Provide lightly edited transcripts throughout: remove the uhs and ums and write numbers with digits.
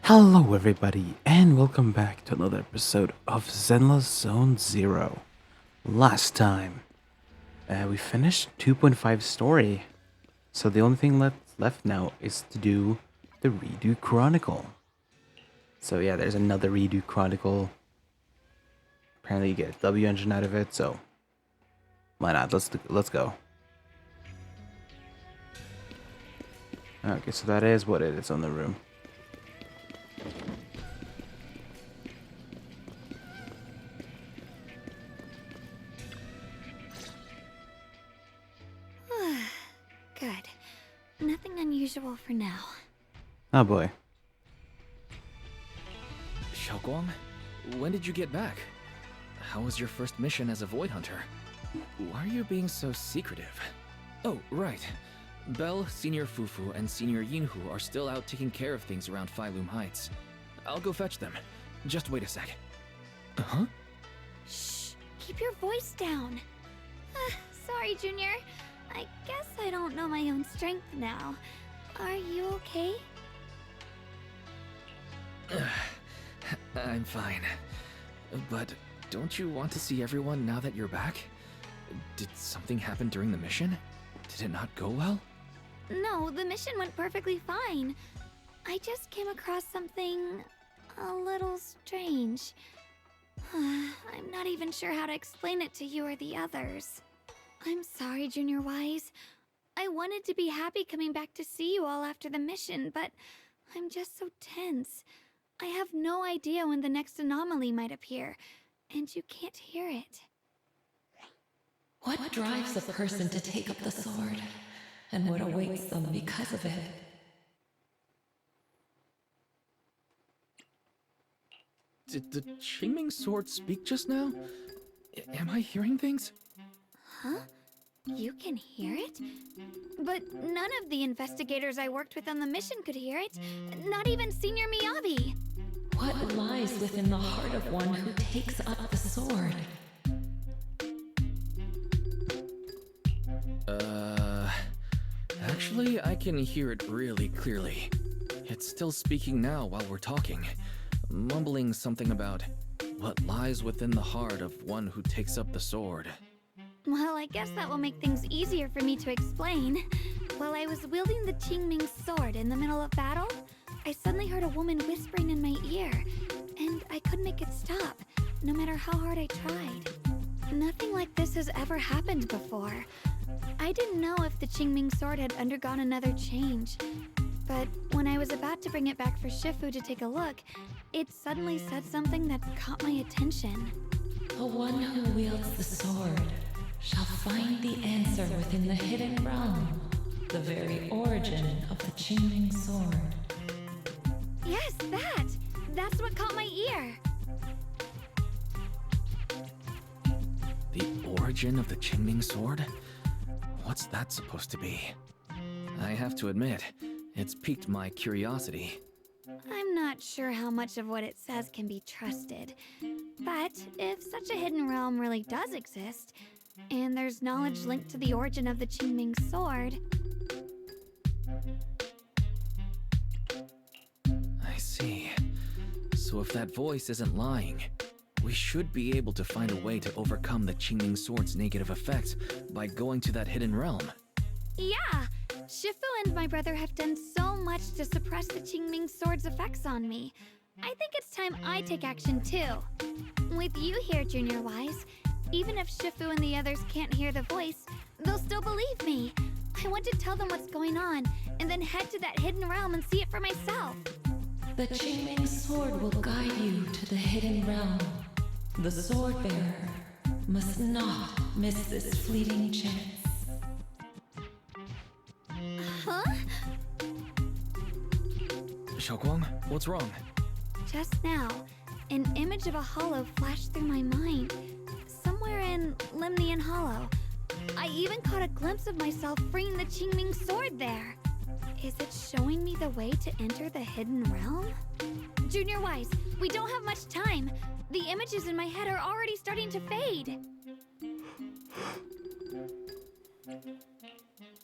Hello everybody and welcome back to another episode of Zenless Zone Zero. Last time, we finished 2.5 story, so the only thing left now is to do the redo chronicle. So yeah, there's another redo chronicle. Apparently you get a W engine out of it, so why not? Let's go. Okay, so that is what it is on the room. Good. Nothing unusual for now. Oh boy. Xiaoguang, when did you get back? How was your first mission as a Void Hunter? Why are you being so secretive? Oh, right. Belle, Senior Fufu, and Senior Yinhu are still out taking care of things around Phylum Heights. I'll go fetch them. Just wait a sec. Huh? Shh! Keep your voice down. Sorry, Junior. I guess I don't know my own strength now. Are you okay? I'm fine. But don't you want to see everyone now that you're back? Did something happen during the mission? Did it not go well? No, the mission went perfectly fine. I just came across something a little strange. I'm not even sure how to explain it to you or the others. I'm sorry, Junior Wise. I wanted to be happy coming back to see you all after the mission, but I'm just so tense. I have no idea when the next anomaly might appear, and you can't hear it. What drives a person to take up the sword, and what awaits them because of it? Did the Qingming sword speak just now? Am I hearing things? Huh? You can hear it? But none of the investigators I worked with on the mission could hear it. Not even Senior Miyabi. What lies within the heart of one who takes up the sword? Actually, I can hear it really clearly. It's still speaking now while we're talking, mumbling something about what lies within the heart of one who takes up the sword. Well, I guess that will make things easier for me to explain. While I was wielding the Qingming sword in the middle of battle, I suddenly heard a woman whispering in my ear, and I couldn't make it stop, no matter how hard I tried. Nothing like this has ever happened before. I didn't know if the Qingming sword had undergone another change, but when I was about to bring it back for Shifu to take a look, it suddenly said something that caught my attention. The one who wields the sword shall find the answer within the hidden realm, the very origin of the Qingming sword. Yes, that's what caught my ear. The origin of the Qingming sword? What's that supposed to be? I have to admit, it's piqued my curiosity. I'm not sure how much of what it says can be trusted, but if such a hidden realm really does exist, and there's knowledge linked to the origin of the Qingming sword... I see. So if that voice isn't lying, we should be able to find a way to overcome the Qingming sword's negative effects by going to that hidden realm. Yeah! Shifu and my brother have done so much to suppress the Qingming sword's effects on me. I think it's time I take action too. With you here, Junior Wise, even if Shifu and the others can't hear the voice, they'll still believe me. I want to tell them what's going on, and then head to that hidden realm and see it for myself. The Qingming sword will guide you to the hidden realm. The sword bearer must not miss this fleeting chance. Huh? Xiaoguang, what's wrong? Just now, an image of a hollow flashed through my mind. Somewhere in Limnian Hollow. I even caught a glimpse of myself freeing the Qingming sword there. Is it showing me the way to enter the hidden realm? Junior Wise, we don't have much time. The images in my head are already starting to fade.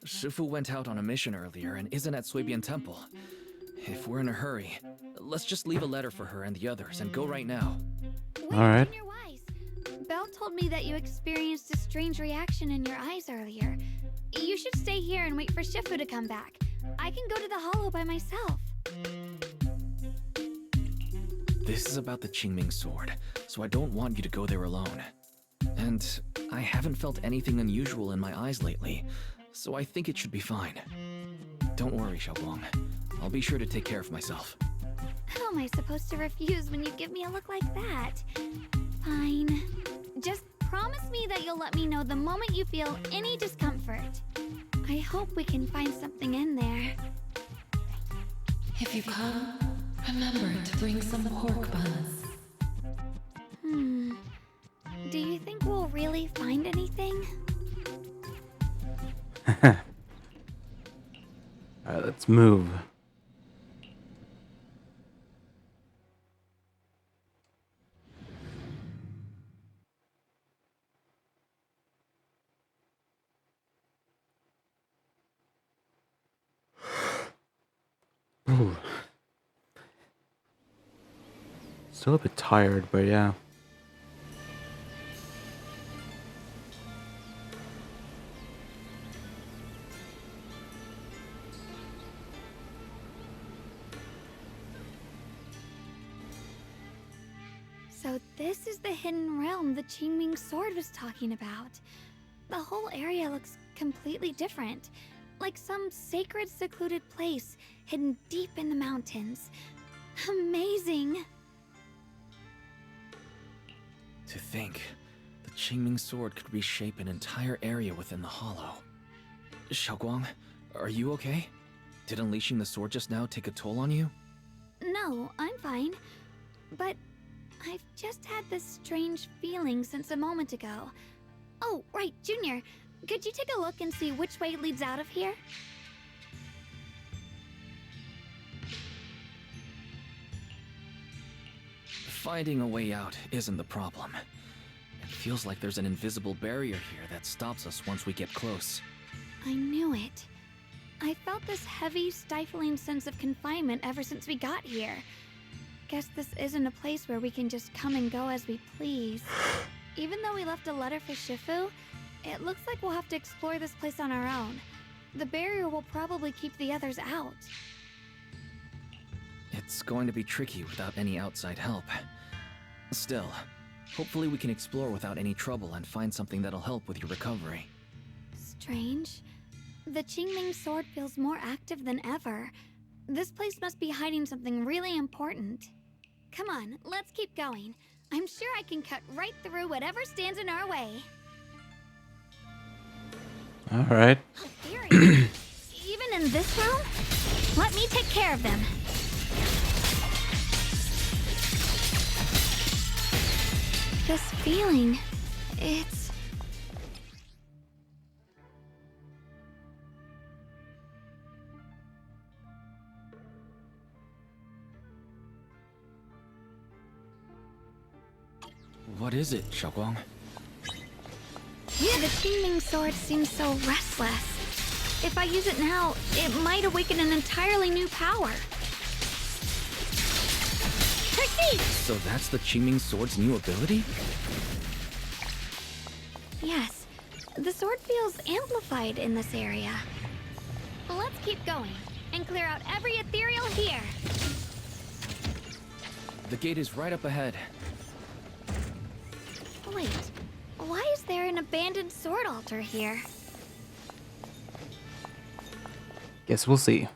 Shifu went out on a mission earlier and isn't at Suibian Temple. if we're in a hurry, let's just leave a letter for her and the others and go right now. Wait, All right. Junior Wise. Belle told me that you experienced a strange reaction in your eyes earlier. You should stay here and wait for Shifu to come back. I can go to the hollow by myself. This is about the Qingming sword, so I don't want you to go there alone. And I haven't felt anything unusual in my eyes lately, so I think it should be fine. Don't worry, Xiaoguang. I'll be sure to take care of myself. How am I supposed to refuse when you give me a look like that? Fine. Just promise me that you'll let me know the moment you feel any discomfort. I hope we can find something in there. If you come, remember to bring some pork buns. Do you think we'll really find anything? Alright, let's move. Ooh. Still a bit tired, but yeah. So this is the hidden realm the Qingming sword was talking about. The whole area looks completely different. Like some sacred, secluded place hidden deep in the mountains. Amazing! To think, the Qingming sword could reshape an entire area within the hollow. Xiaoguang, are you okay? Did unleashing the sword just now take a toll on you? No, I'm fine. But I've just had this strange feeling since a moment ago. Oh, right, Junior. Could you take a look and see which way leads out of here? Finding a way out isn't the problem. It feels like there's an invisible barrier here that stops us once we get close. I knew it. I felt this heavy, stifling sense of confinement ever since we got here. Guess this isn't a place where we can just come and go as we please. Even though we left a letter for Shifu, it looks like we'll have to explore this place on our own. The barrier will probably keep the others out. It's going to be tricky without any outside help. Still, hopefully we can explore without any trouble and find something that'll help with your recovery. Strange. The Qingming sword feels more active than ever. This place must be hiding something really important. Come on, let's keep going. I'm sure I can cut right through whatever stands in our way. Alright. How dare you? Even in this realm? Let me take care of them. This feeling, it's... What is it, Xiaoguang? The Qingming sword seems so restless. If I use it now, it might awaken an entirely new power. Proceed! So that's the Qingming sword's new ability? Yes, the sword feels amplified in this area. Let's keep going and clear out every ethereal here. The gate is right up ahead. Wait, why is there an abandoned sword altar here? Guess we'll see.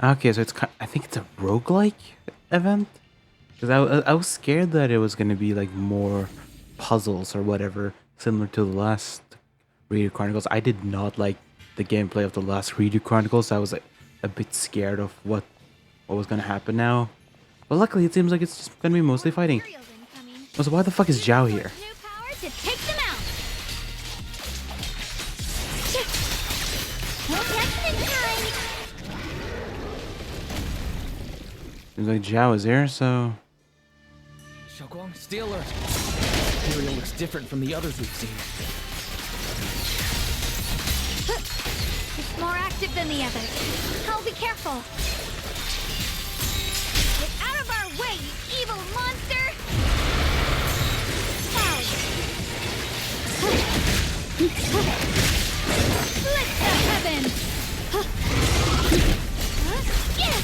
Okay, so it's I think it's a roguelike event, because I was scared that it was gonna be like more puzzles or whatever similar to the last Reader Chronicles. I did not like the gameplay of the last redo Chronicles, I was like a bit scared of what was gonna happen now. But luckily, it seems like it's just gonna be mostly fighting. Materials incoming. So why the fuck is Zhao here? New power to take them out. Protection time. Seems like Zhao is here, so Xiaoguang, stay alert. Material looks different from the others we've seen. It's more active than the others. I'll be careful. Get out of our way, you evil monster! Cloud. Split the heavens! Yeah.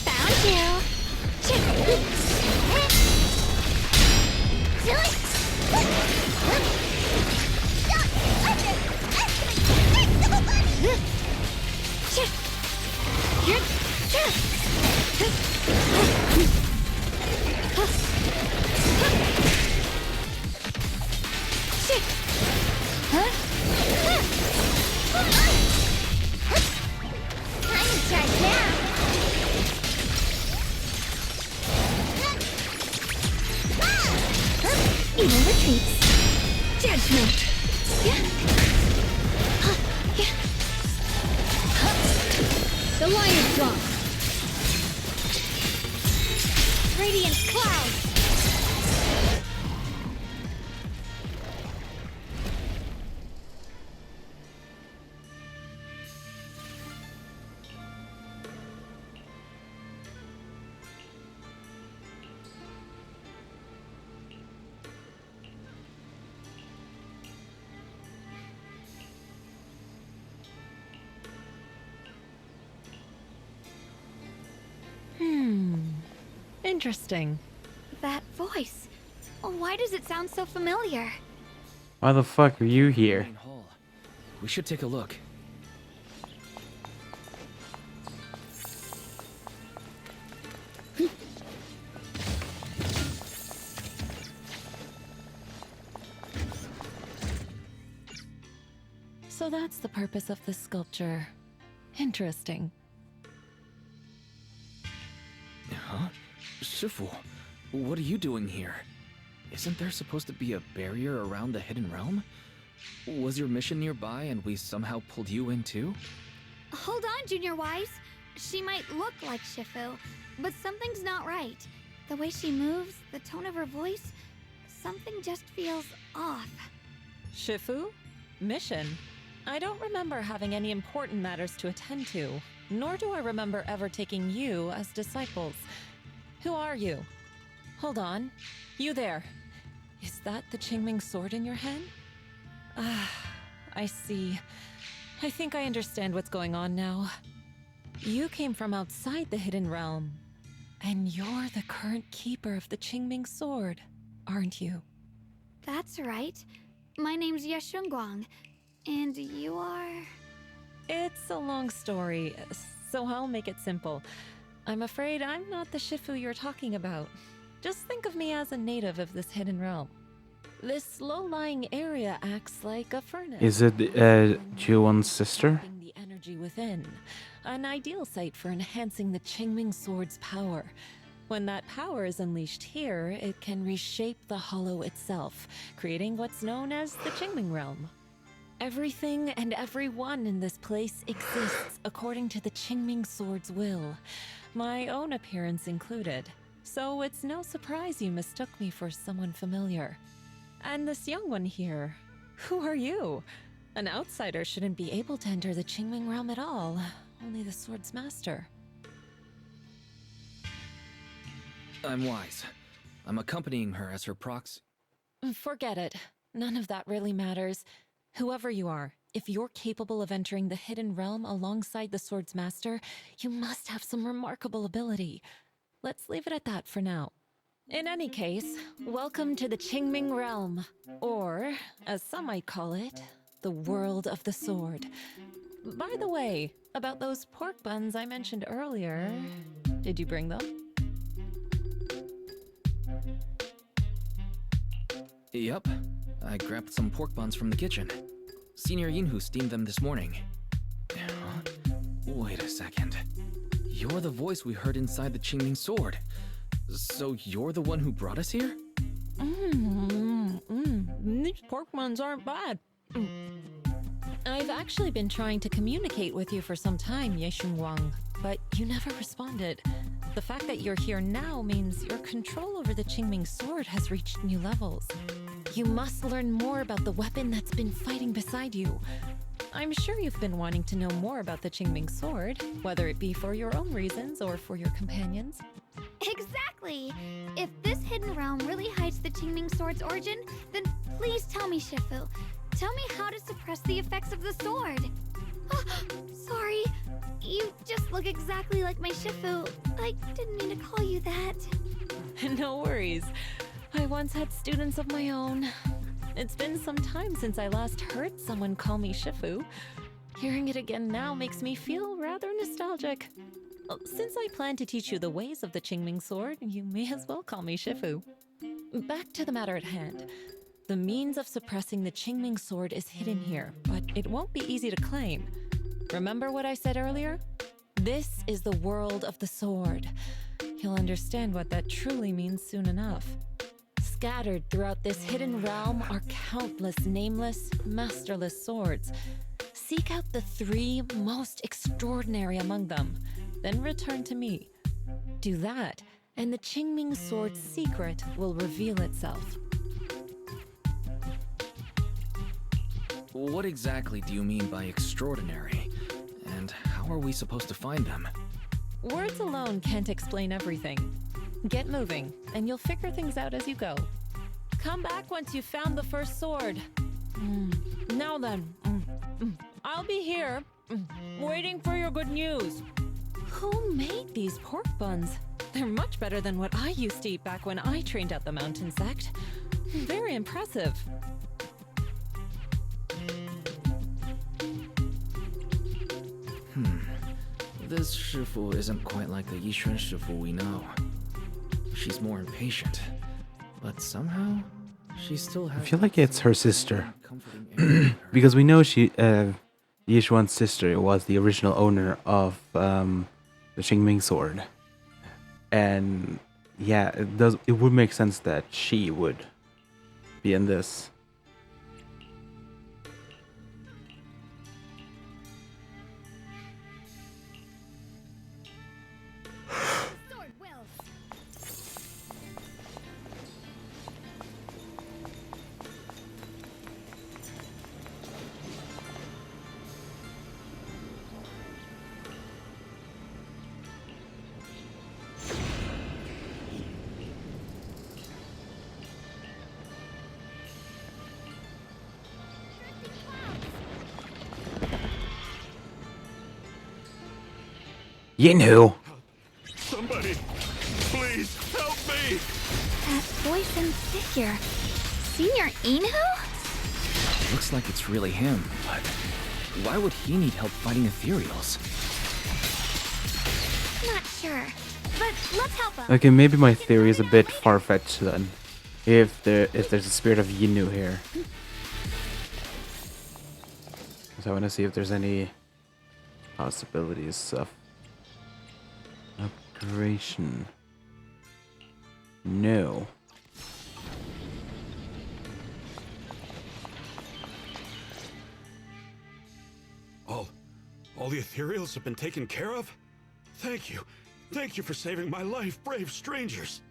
Found you! Evil retreats. Judgment. The lion's drop. Radiant cloud. Interesting. That voice. Why does it sound so familiar? why the fuck are you here? Main hall. We should take a look. So that's the purpose of this sculpture. Interesting. Huh? Shifu, what are you doing here? Isn't there supposed to be a barrier around the hidden realm? Was your mission nearby and we somehow pulled you in too? Hold on, Junior Wise. She might look like Shifu, but something's not right. The way she moves, the tone of her voice, something just feels off. Shifu? Mission? I don't remember having any important matters to attend to, nor do I remember ever taking you as disciples. Who are you? Hold on. You there. Is that the Qingming sword in your hand? Ah, I see. I think I understand what's going on now. You came from outside the Hidden Realm, and you're the current keeper of the Qingming sword, aren't you? That's right. My name's Yeshunguang, and you are... It's a long story, so I'll make it simple. I'm afraid I'm not the Shifu you're talking about. Just think of me as a native of this hidden realm. This low-lying area acts like a furnace. Is it Juwon's sister? Trapping the energy within, an ideal site for enhancing the Qingming sword's power. When that power is unleashed here, it can reshape the hollow itself, creating what's known as the Qingming realm. Everything and everyone in this place exists according to the Qingming sword's will, my own appearance included. So it's no surprise you mistook me for someone familiar. And this young one here, who are you? An outsider shouldn't be able to enter the Qingming realm at all, only the sword's master. I'm Wise. I'm accompanying her as her proxy. Forget it. None of that really matters. Whoever you are, if you're capable of entering the hidden realm alongside the sword's master, you must have some remarkable ability. Let's leave it at that for now. In any case, welcome to the Qingming realm, or, as some might call it, the world of the sword. By the way, about those pork buns I mentioned earlier, did you bring them? Yep. I grabbed some pork buns from the kitchen. Senior Yinhu steamed them this morning. Huh? Wait a second. You're the voice we heard inside the Qingming sword. So you're the one who brought us here? These pork buns aren't bad. I've actually been trying to communicate with you for some time, Ye Wang, but you never responded. The fact that you're here now means your control over the Qingming sword has reached new levels. You must learn more about the weapon that's been fighting beside you. I'm sure you've been wanting to know more about the Qingming sword, whether it be for your own reasons or for your companions. Exactly! If this hidden realm really hides the Qingming sword's origin, then please tell me, Shifu. Tell me how to suppress the effects of the sword. Sorry, you just look exactly like my Shifu. I didn't mean to call you that. No worries. I once had students of my own. It's been some time since I last heard someone call me Shifu. Hearing it again now makes me feel rather nostalgic. Since I plan to teach you the ways of the Qingming sword, you may as well call me Shifu. Back to the matter at hand. The means of suppressing the Qingming sword is hidden here, but it won't be easy to claim. Remember what I said earlier? This is the world of the sword. You'll understand what that truly means soon enough. Scattered throughout this hidden realm are countless nameless, masterless swords. Seek out the 3 most extraordinary among them, then return to me. Do that, and the Qingming sword's secret will reveal itself. What exactly do you mean by extraordinary? And how are we supposed to find them? Words alone can't explain everything. Get moving, and you'll figure things out as you go. Come back once you've found the first sword. Now then, I'll be here, waiting for your good news. Who made these pork buns? They're much better than what I used to eat back when I trained at the mountain sect. Very impressive. This Shifu isn't quite like the Yixuan Shifu we know. She's more impatient, but somehow she still has. I feel like it's her sister. comforting air in her. Because we know Yishuan's sister was the original owner of the Qingming sword. And yeah, it would make sense that she would be in this. Sword will. Yinhu! Somebody, please help me! That voice and figure. Senior Inhu? Looks like it's really him, but why would he need help fighting ethereals? Not sure. But let's help him. Okay, maybe my theory is a bit far-fetched then. If there's a spirit of Yinu here. So I want to see if there's any possibilities of upgradation. No. All the ethereals have been taken care of? Thank you. Thank you for saving my life, brave strangers.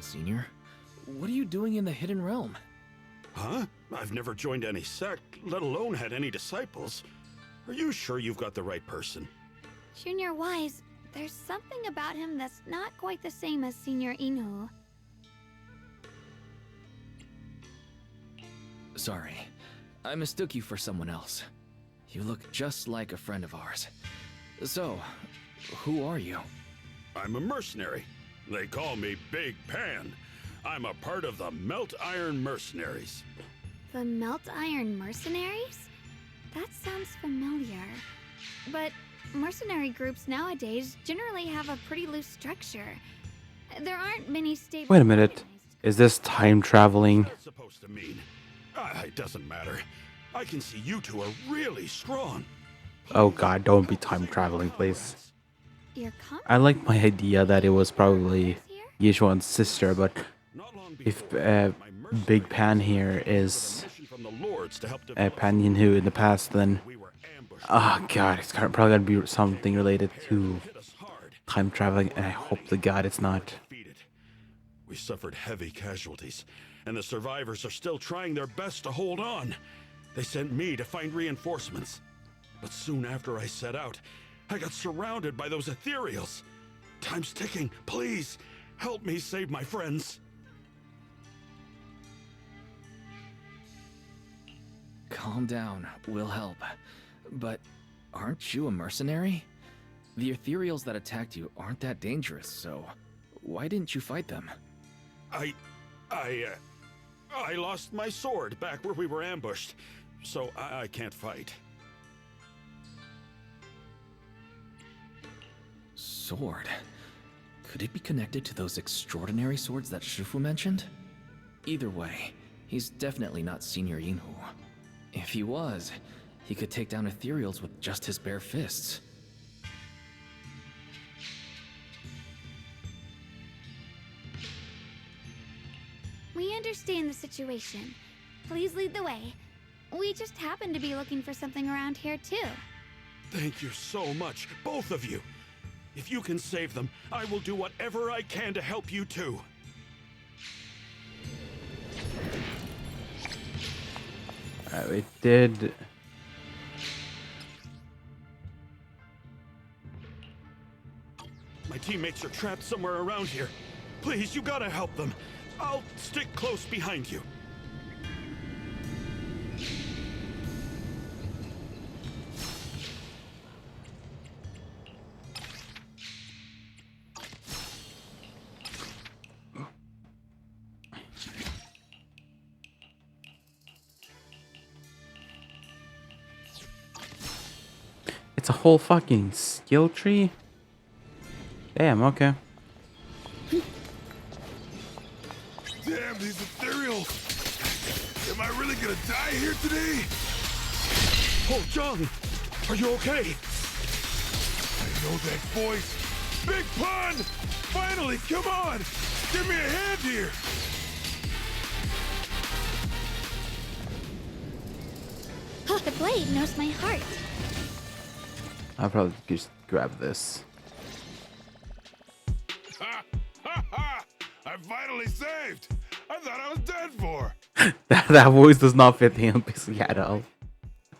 Senior, what are you doing in the Hidden Realm? Huh? I've never joined any sect, let alone had any disciples. Are you sure you've got the right person? Junior Wise, there's something about him that's not quite the same as Senior Inhu. Sorry, I mistook you for someone else. You look just like a friend of ours. So, who are you? I'm a mercenary. They call me Big Pan. I'm a part of the Melt Iron Mercenaries. The Melt Iron Mercenaries? That sounds familiar. But mercenary groups nowadays generally have a pretty loose structure. There aren't many stable Wait a minute. organized Is this time traveling? What's that supposed to mean? It doesn't matter. I can see you two are really strong. Oh god, don't be time traveling, please. Your I like my idea that it was probably here? Yishuan's sister, but Not long if before, my mercenaries Big Pan got here a is mission from the lords to help develop Pan Yin Hu in the past, then we were ambushed. oh god, it's probably gonna be something related to Hit us hard. time traveling, and I hope to god it's not. Defeated. We suffered heavy casualties, and the survivors are still trying their best to hold on. They sent me to find reinforcements. But soon after I set out, I got surrounded by those ethereals. Time's ticking. Please, help me save my friends. Calm down, we'll help. But aren't you a mercenary? The ethereals that attacked you aren't that dangerous, so why didn't you fight them? I lost my sword back where we were ambushed, so I can't fight. Sword? Could it be connected to those extraordinary swords that Shufu mentioned? Either way, he's definitely not Senior Yinhu. If he was, he could take down ethereals with just his bare fists. We understand the situation. Please lead the way. We just happen to be looking for something around here, too. Thank you so much, both of you. If you can save them, I will do whatever I can to help you too. We did. My teammates are trapped somewhere around here. Please, you gotta help them. I'll stick close behind you. It's a whole fucking skill tree? Damn, okay. Damn, these ethereals! Am I really gonna die here today? Oh, John, are you okay? I know that voice. Big Pun! Finally, come on! Give me a hand here! Oh, the blade knows my heart. I'll probably just grab this. Ha! Ha ha! I'm finally saved! I thought I was dead for! That voice does not fit the NPC at all.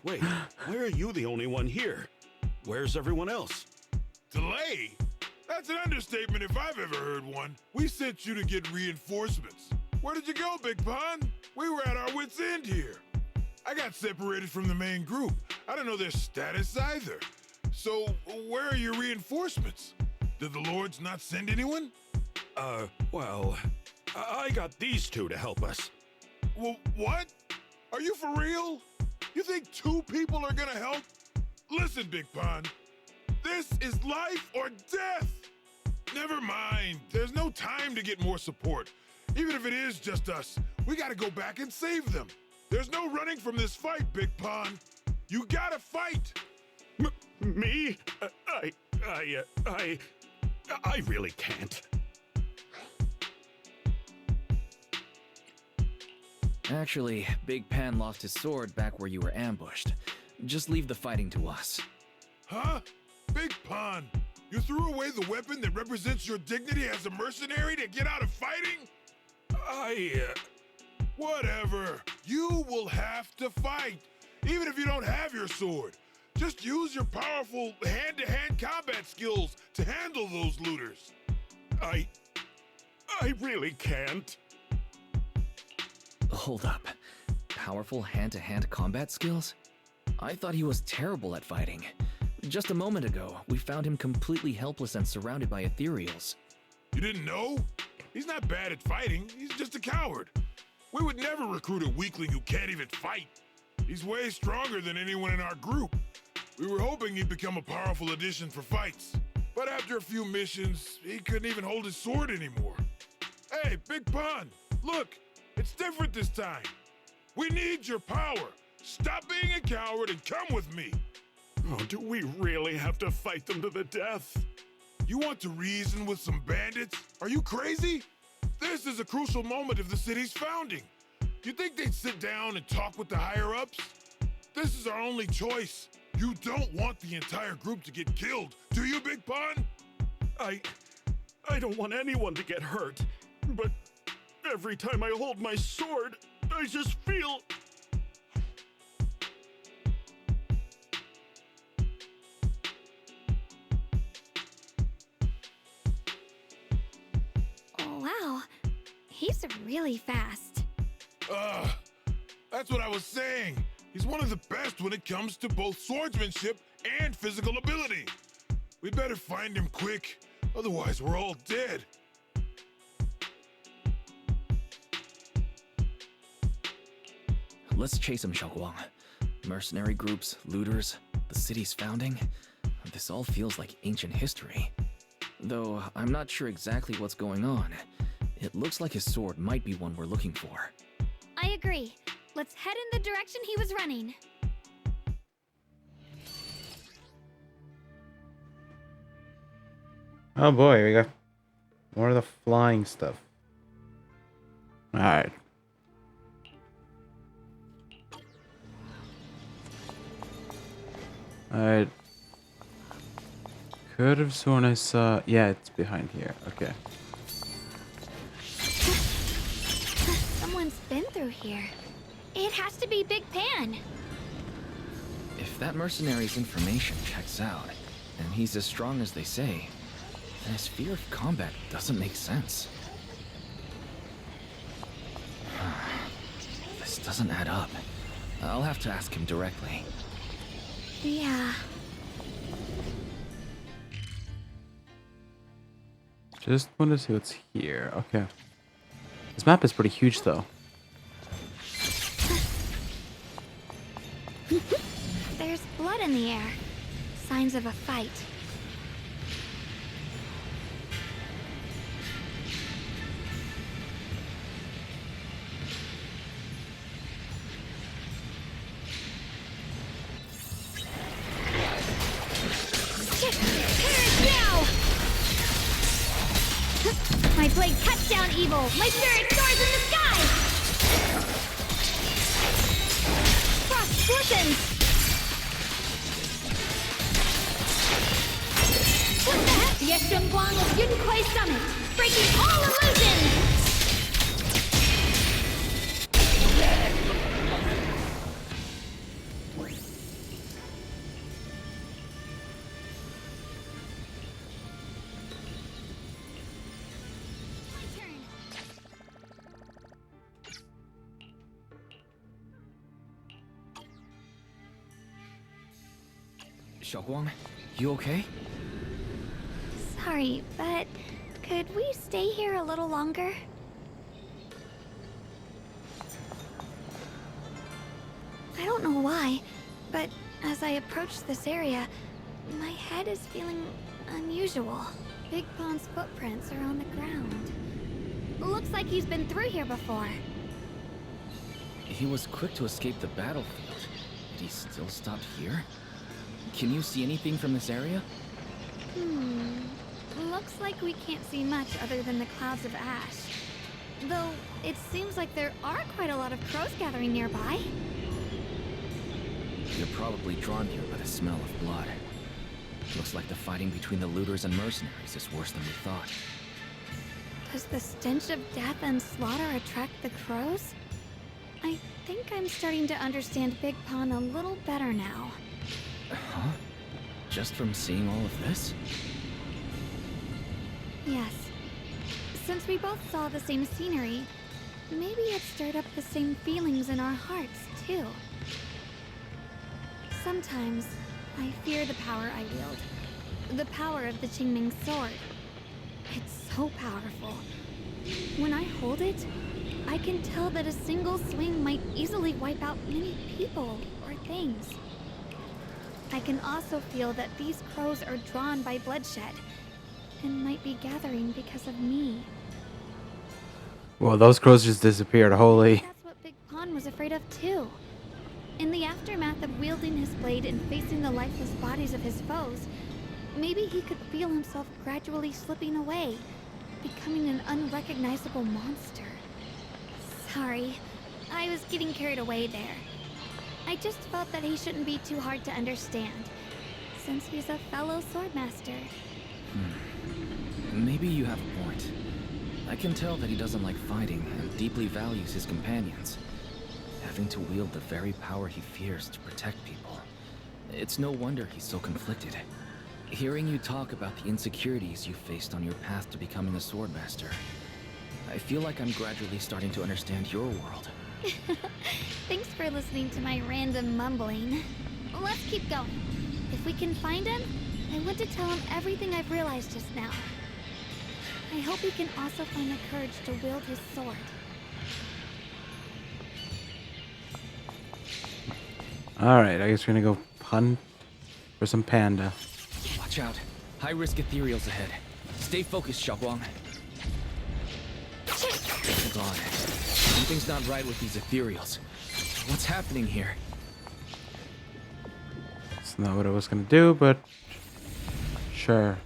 Wait, why are you the only one here? Where's everyone else? Delay? That's an understatement if I've ever heard one. We sent you to get reinforcements. Where did you go, Big Pun? We were at our wits' end here. I got separated from the main group. I don't know their status either. So, where are your reinforcements? Did the Lords not send anyone? Well, I got these two to help us. Well, what? Are you for real? You think two people are gonna help? Listen, Big Pun. This is life or death. Never mind. There's no time to get more support. Even if it is just us, we gotta go back and save them. There's no running from this fight, Big Pun. You gotta fight. Me? I really can't. Actually, Big Pan lost his sword back where you were ambushed. Just leave the fighting to us. Huh? Big Pun, you threw away the weapon that represents your dignity as a mercenary to get out of fighting? Whatever. You will have to fight, even if you don't have your sword. Just use your powerful hand-to-hand combat skills to handle those looters. I really can't. Hold up. Powerful hand-to-hand combat skills? I thought he was terrible at fighting. Just a moment ago, we found him completely helpless and surrounded by ethereals. You didn't know? He's not bad at fighting. He's just a coward. We would never recruit a weakling who can't even fight. He's way stronger than anyone in our group. We were hoping he'd become a powerful addition for fights. But after a few missions, he couldn't even hold his sword anymore. Hey, Big Pun, Look, it's different this time. We need your power. Stop being a coward and come with me. Oh, do we really have to fight them to the death? You want to reason with some bandits? Are you crazy? This is a crucial moment of the city's founding. You think they'd sit down and talk with the higher-ups? This is our only choice. You don't want the entire group to get killed, do you, Big Pun? I don't want anyone to get hurt, but every time I hold my sword, I just feel... Oh, wow. He's really fast. That's what I was saying. He's one of the best when it comes to both swordsmanship and physical ability. We better find him quick, otherwise we're all dead. Let's chase him, Xiaoguang. Mercenary groups, looters, the city's founding. This all feels like ancient history. Though I'm not sure exactly what's going on. It looks like his sword might be one we're looking for. I agree. Let's head in the direction he was running. Oh boy, we got more of the flying stuff. Alright. I could have sworn I saw... Yeah, it's behind here. Okay. Someone's been through here. It has to be Big Pan. If that mercenary's information checks out, and he's as strong as they say, then his fear of combat doesn't make sense. This doesn't add up. I'll have to ask him directly. Yeah. Just want to see what's here. Okay. This map is pretty huge, though. There's blood in the air. Signs of a fight. My blade cuts down evil! My spirit soars in the sky! Frost glistens! What the heck? The Yexun of Yun Kuei Summit! Breaking all illusions! Xiaoguang, you okay? Sorry, but could we stay here a little longer? I don't know why, but as I approach this area, my head is feeling unusual. Big Pon's footprints are on the ground. Looks like he's been through here before. He was quick to escape the battlefield. Did he still stop here? Can you see anything from this area? Looks like we can't see much other than the clouds of ash. Though, it seems like there are quite a lot of crows gathering nearby. They're probably drawn here by the smell of blood. Looks like the fighting between the looters and mercenaries is worse than we thought. Does the stench of death and slaughter attract the crows? I think I'm starting to understand Big Pon a little better now. Huh? Just from seeing all of this? Yes. Since we both saw the same scenery, maybe it stirred up the same feelings in our hearts, too. Sometimes, I fear the power I wield. The power of the Qingming sword. It's so powerful. When I hold it, I can tell that a single swing might easily wipe out many people or things. I can also feel that these crows are drawn by bloodshed, and might be gathering because of me. Well, those crows just disappeared. Holy. That's what Big Pond was afraid of too. In the aftermath of wielding his blade and facing the lifeless bodies of his foes, maybe he could feel himself gradually slipping away, becoming an unrecognizable monster. Sorry, I was getting carried away there. I just felt that he shouldn't be too hard to understand, since he's a fellow swordmaster. Maybe you have a point. I can tell that he doesn't like fighting and deeply values his companions. Having to wield the very power he fears to protect people. It's no wonder he's so conflicted. Hearing you talk about the insecurities you faced on your path to becoming a swordmaster, I feel like I'm gradually starting to understand your world. Thanks for listening to my random mumbling. Let's keep going. If we can find him, I want to tell him everything I've realized just now. I hope he can also find the courage to wield his sword. Alright, I guess we're gonna go hunt for some panda. Watch out. High-risk ethereals ahead. Stay focused, Xiaoguang. God, something's not right with these ethereals. What's happening here? It's not what I was gonna do, but sure.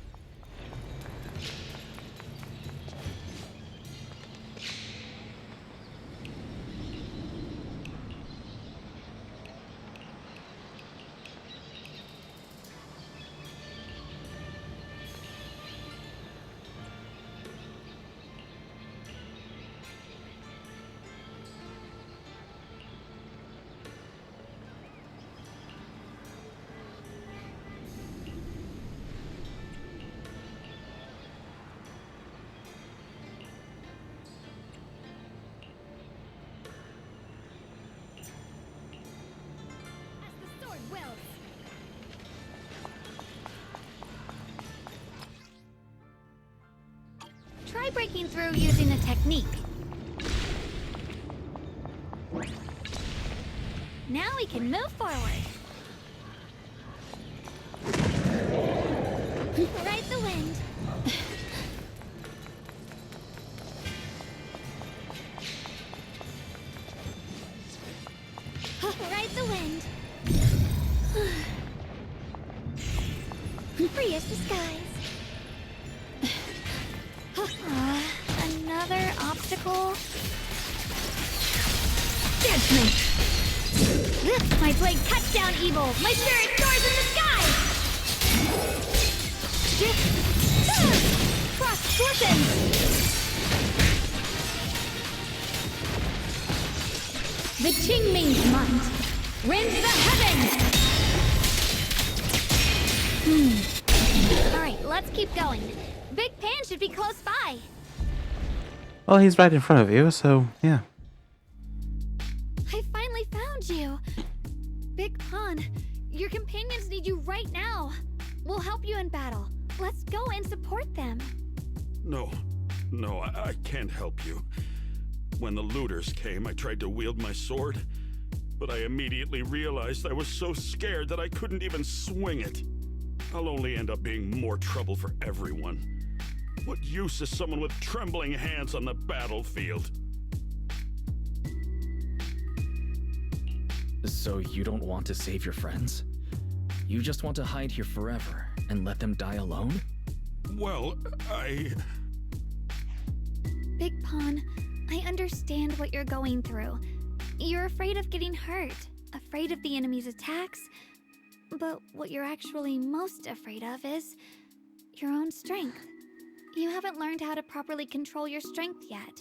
As the sword wills. Try breaking through using a technique. Now we can move forward. Ride the wind. Ride the wind. Free as the skies. Another obstacle. Judgment. Lift my blade cuts down evil. My spirit soars in the sky. Frost glistens. The Qingming's might rends the heavens. All right, let's keep going. Big Pan should be close by. Well, he's right in front of you, so yeah. I finally found you. Big Pond, your companions need you right now. We'll help you in battle. Let's go and support them. No, I can't help you. When the looters came, I tried to wield my sword, but I immediately realized I was so scared that I couldn't even swing it. I'll only end up being more trouble for everyone. What use is someone with trembling hands on the battlefield? So you don't want to save your friends? You just want to hide here forever and let them die alone? Well, Big Pond, I understand what you're going through. You're afraid of getting hurt, afraid of the enemy's attacks. But what you're actually most afraid of is your own strength. You haven't learned how to properly control your strength yet.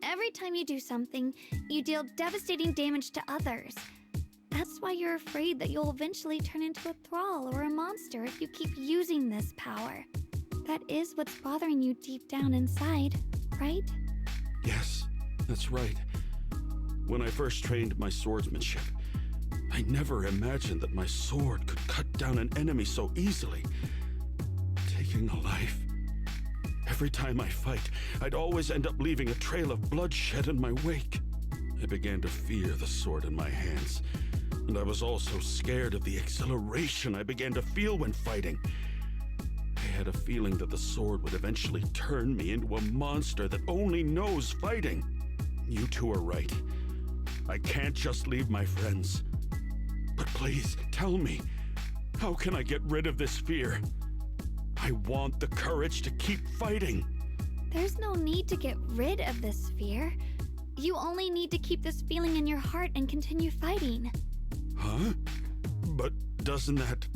Every time you do something, you deal devastating damage to others. That's why you're afraid that you'll eventually turn into a thrall or a monster if you keep using this power. That is what's bothering you deep down inside, right? yes, that's right. When I first trained my swordsmanship, I never imagined that my sword could cut down an enemy so easily. Taking a life. Every time I fight, I'd always end up leaving a trail of bloodshed in my wake. I began to fear the sword in my hands, and I was also scared of the exhilaration I began to feel when fighting. I had a feeling that the sword would eventually turn me into a monster that only knows fighting. You two are right. I can't just leave my friends. But please, tell me, how can I get rid of this fear? I want the courage to keep fighting. There's no need to get rid of this fear. You only need to keep this feeling in your heart and continue fighting. Huh? But doesn't that...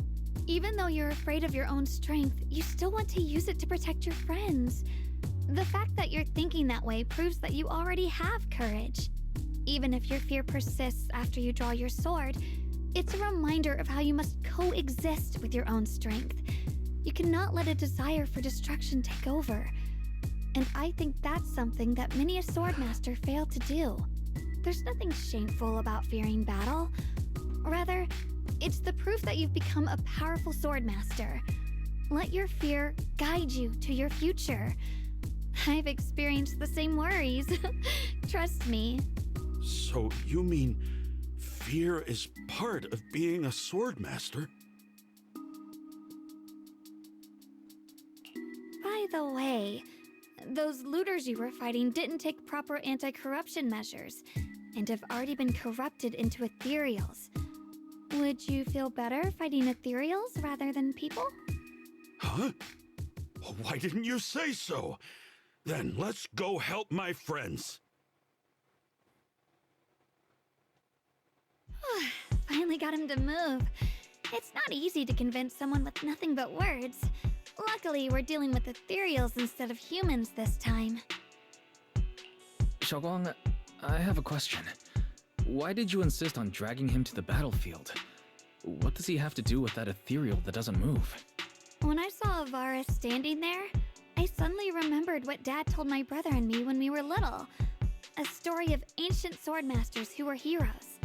Even though you're afraid of your own strength, you still want to use it to protect your friends. The fact that you're thinking that way proves that you already have courage. Even if your fear persists after you draw your sword, it's a reminder of how you must coexist with your own strength. You cannot let a desire for destruction take over. And I think that's something that many a swordmaster fail to do. There's nothing shameful about fearing battle. Rather, it's the proof that you've become a powerful swordmaster. Let your fear guide you to your future. I've experienced the same worries. Trust me. So you mean fear is part of being a swordmaster? By the way, those looters you were fighting didn't take proper anti-corruption measures and have already been corrupted into ethereals. Would you feel better fighting ethereals rather than people? Huh? Why didn't you say so? Then let's go help my friends. Finally got him to move. It's not easy to convince someone with nothing but words. Luckily, we're dealing with ethereals instead of humans this time. Xiaoguang, I have a question. Why did you insist on dragging him to the battlefield? What does he have to do with that ethereal that doesn't move? When I saw Avaris standing there, I suddenly remembered what Dad told my brother and me when we were little. A story of ancient swordmasters who were heroes.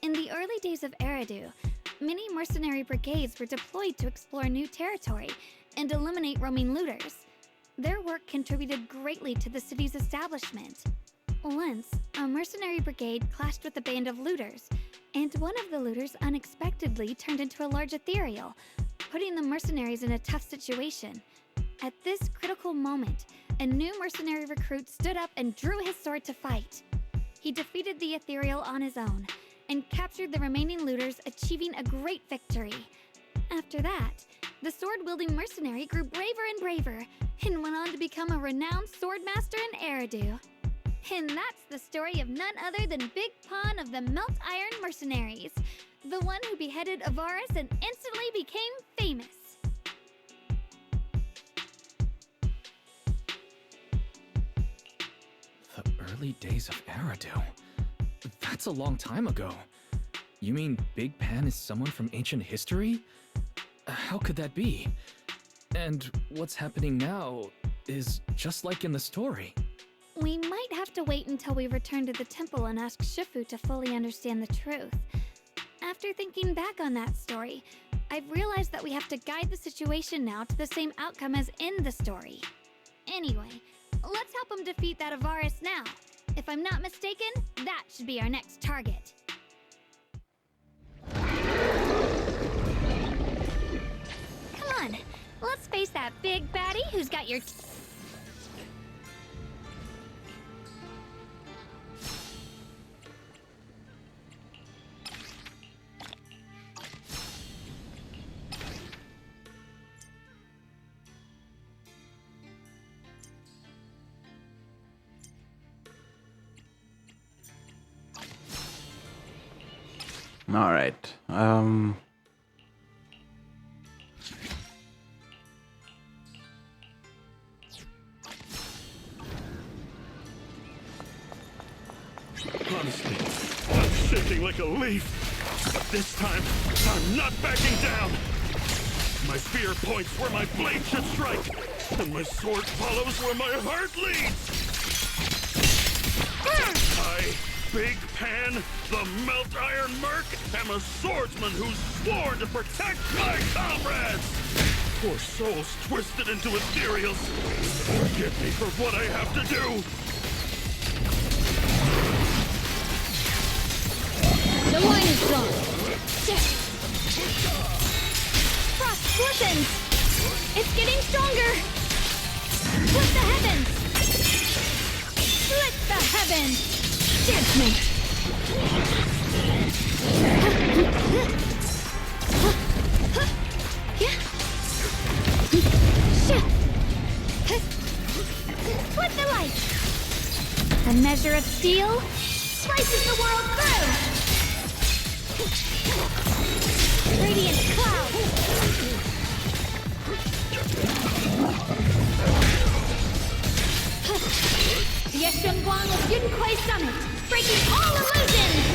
In the early days of Eridu, many mercenary brigades were deployed to explore new territory and eliminate roaming looters. Their work contributed greatly to the city's establishment. Once, a mercenary brigade clashed with a band of looters, and one of the looters unexpectedly turned into a large ethereal, putting the mercenaries in a tough situation. At this critical moment, a new mercenary recruit stood up and drew his sword to fight. He defeated the ethereal on his own, and captured the remaining looters, achieving a great victory. After that, the sword-wielding mercenary grew braver and braver, and went on to become a renowned swordmaster in Eridu. And that's the story of none other than Big Pon of the Melt Iron Mercenaries, the one who beheaded Avaris and instantly became famous. The early days of Eridu? That's a long time ago. You mean Big Pan is someone from ancient history? How could that be? And what's happening now is just like in the story. We might have to wait until we return to the temple and ask Shifu to fully understand the truth. After thinking back on that story, I've realized that we have to guide the situation now to the same outcome as in the story. Anyway, let's help him defeat that Avaris now. If I'm not mistaken, that should be our next target. Come on, let's face that big baddie who's got your... All right. Honestly, I'm shaking like a leaf. But this time, I'm not backing down. My fear points where my blade should strike, and my sword follows where my heart leads. I, Big Pan, the Melt Iron Merc, am a swordsman who's sworn to protect my comrades. Poor souls twisted into ethereals. Forgive me for what I have to do. The wine is gone. Frost glistens! It's It's getting stronger! Split the heavens! Split the heavens! Judgment! Split the light! A measure of steel slices the world through! Radiant cloud! Yeshun Guang of Yun Kuei Summit, breaking all illusions!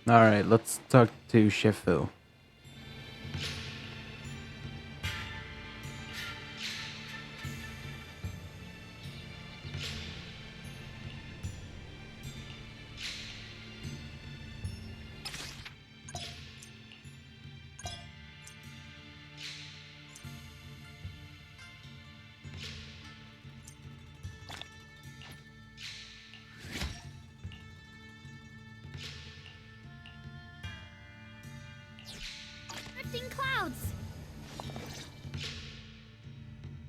All right, let's talk to Shifu. Drifting clouds!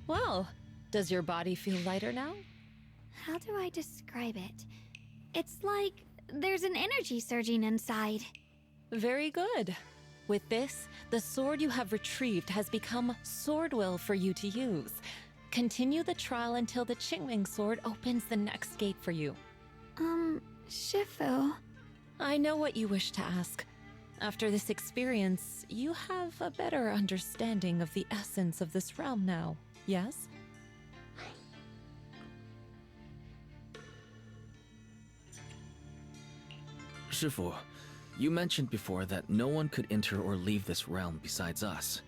Well, does your body feel lighter now? How do I describe it? It's like there's an energy surging inside. Very good. With this, the sword you have retrieved has become sword will for you to use. Continue the trial until the Qingming sword opens the next gate for you. Shifu. I know what you wish to ask. After this experience, you have a better understanding of the essence of this realm now, yes? Shifu, you mentioned before that no one could enter or leave this realm besides us.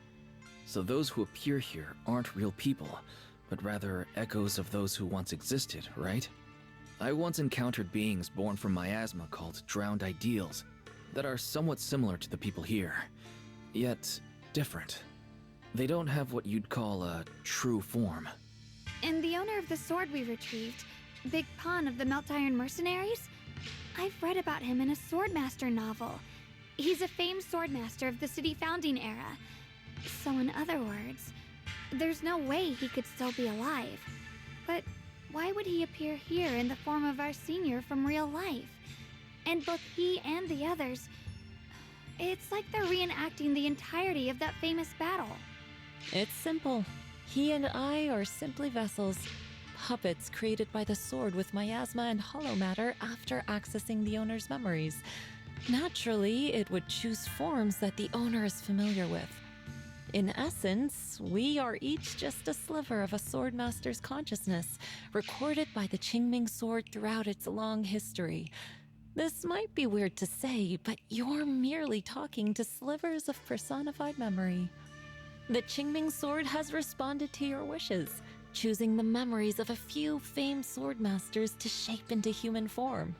So those who appear here aren't real people, but rather echoes of those who once existed, right? I once encountered beings born from miasma called drowned ideals that are somewhat similar to the people here, yet different. They don't have what you'd call a true form. And the owner of the sword we retrieved, Big Pon of the Melt Iron Mercenaries? I've read about him in a Swordmaster novel. He's a famed swordmaster of the city founding era. So in other words, there's no way he could still be alive. But why would he appear here in the form of our senior from real life? And both he and the others, it's like they're reenacting the entirety of that famous battle. It's simple. He and I are simply vessels. Puppets created by the sword with miasma and hollow matter after accessing the owner's memories. Naturally, it would choose forms that the owner is familiar with. In essence, we are each just a sliver of a swordmaster's consciousness, recorded by the Qingming sword throughout its long history. This might be weird to say, but you're merely talking to slivers of personified memory. The Qingming sword has responded to your wishes, choosing the memories of a few famed swordmasters to shape into human form.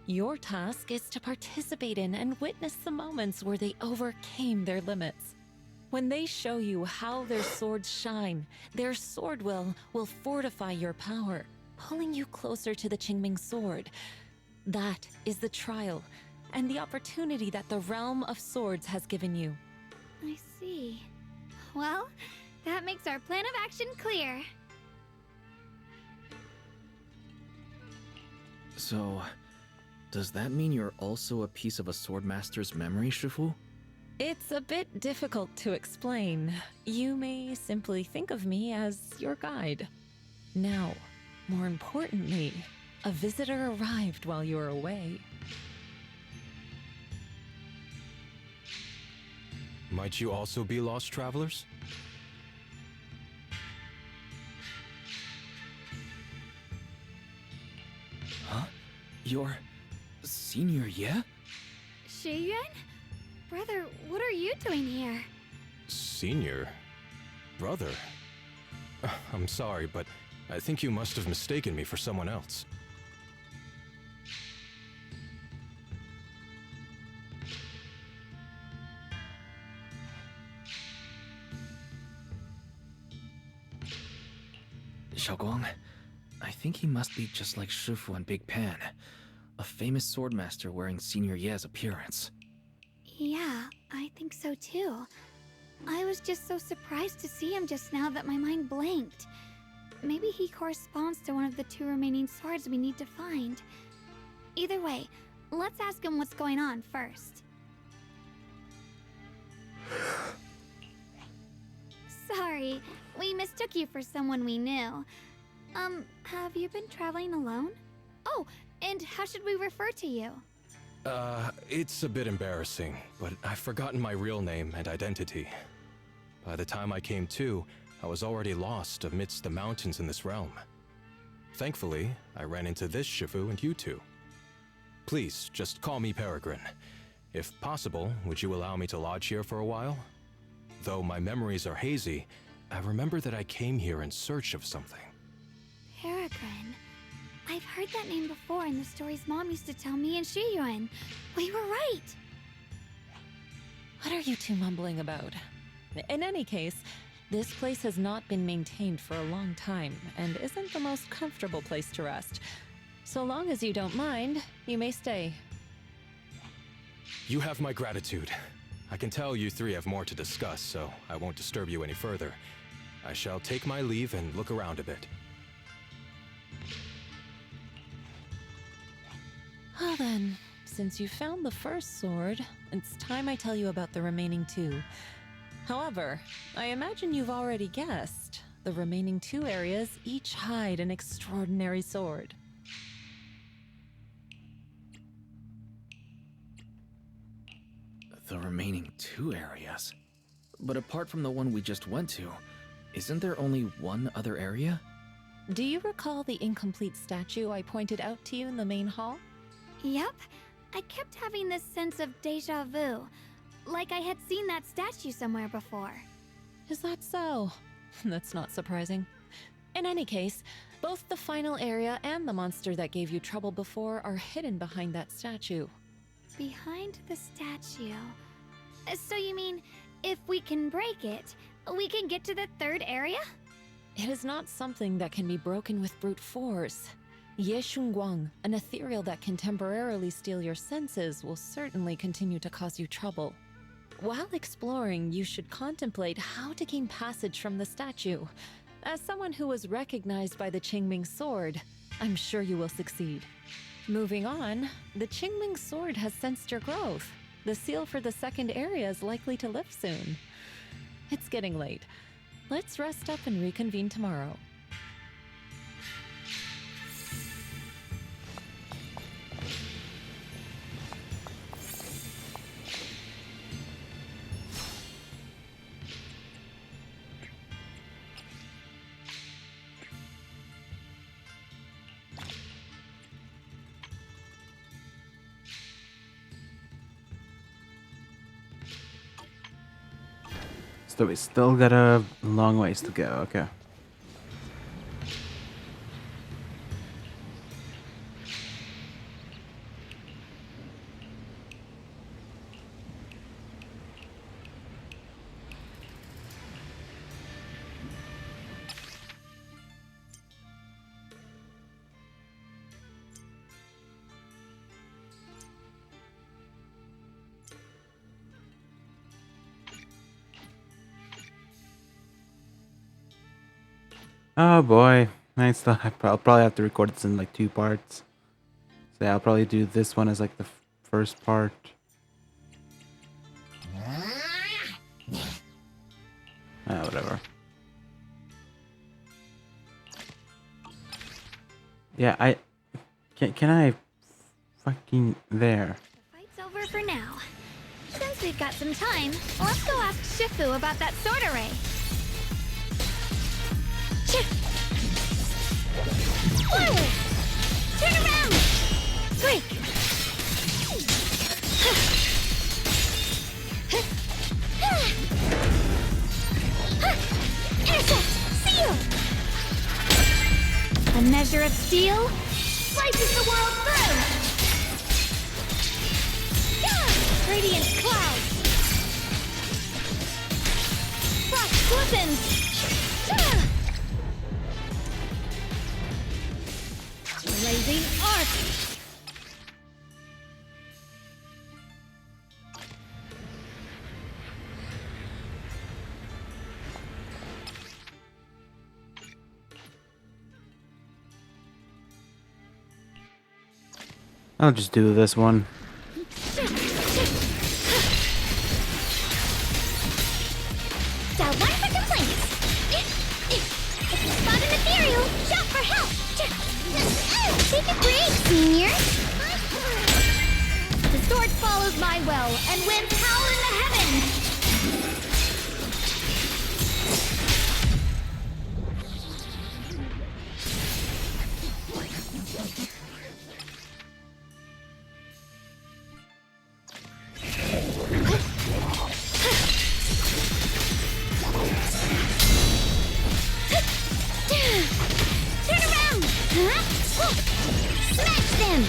Your task is to participate in and witness the moments where they overcame their limits. When they show you how their swords shine, their sword will fortify your power, pulling you closer to the Qingming sword. That is the trial, and the opportunity that the realm of swords has given you. I see. Well, that makes our plan of action clear. So, does that mean you're also a piece of a swordmaster's memory, Shifu? It's a bit difficult to explain. You may simply think of me as your guide. Now, more importantly, a visitor arrived while you were away. Might you also be lost travelers? Huh? You're Senior Ye? Shiyuan? Brother, what are you doing here? Senior? Brother? I'm sorry, but I think you must have mistaken me for someone else. Xiaoguang, I think he must be just like Shifu and Big Pan, a famous swordmaster wearing Senior Ye's appearance. Yeah, I think so too. I was just so surprised to see him just now that my mind blanked. Maybe he corresponds to one of the 2 remaining swords we need to find. Either way, let's ask him what's going on first. Sorry, we mistook you for someone we knew. Have you been traveling alone? Oh, and how should we refer to you? It's a bit embarrassing, but I've forgotten my real name and identity. By the time I came to, I was already lost amidst the mountains in this realm. Thankfully, I ran into this Shifu and you two. Please, just call me Peregrine. If possible, would you allow me to lodge here for a while? Though my memories are hazy, I remember that I came here in search of something. Peregrine. I've heard that name before in the stories Mom used to tell me and Shiyuan. We were right! What are you two mumbling about? In any case, this place has not been maintained for a long time and isn't the most comfortable place to rest. So long as you don't mind, you may stay. You have my gratitude. I can tell you three have more to discuss, so I won't disturb you any further. I shall take my leave and look around a bit. Well then, since you found the first sword, it's time I tell you about the remaining 2. However, I imagine you've already guessed. The remaining 2 areas each hide an extraordinary sword. The remaining 2 areas? But apart from the one we just went to, isn't there only one other area? Do you recall the incomplete statue I pointed out to you in the main hall? Yep. I kept having this sense of deja vu. Like I had seen that statue somewhere before. Is that so? That's not surprising. In any case, both the final area and the monster that gave you trouble before are hidden behind that statue. Behind the statue. So you mean, if we can break it, we can get to the 3rd area? It is not something that can be broken with brute force. Ye Shunguang, an ethereal that can temporarily steal your senses, will certainly continue to cause you trouble. While exploring, you should contemplate how to gain passage from the statue. As someone who was recognized by the Qingming sword, I'm sure you will succeed. Moving on, the Qingming sword has sensed your growth. The seal for the 2nd area is likely to lift soon. It's getting late. Let's rest up and reconvene tomorrow. So we still got a long ways to go, okay. Oh boy, I'll probably have to record this in like 2 parts. So yeah, I'll probably do this one as like the first part. whatever. Yeah, can I fucking there? The fight's over for now. Since we've got some time, let's go ask Shifu about that sword array. Forward! Turn around! Break! Intercept! Seal! A measure of steel slices the world through! Radiant cloud! Frost glistens! Blazing arc! I'll just do this one. Dial 1 for complaints! If you spot an ethereal, shout for help! Take a break, senior! The sword follows my will, and winds howl in the heavens! Turn around! Smash them!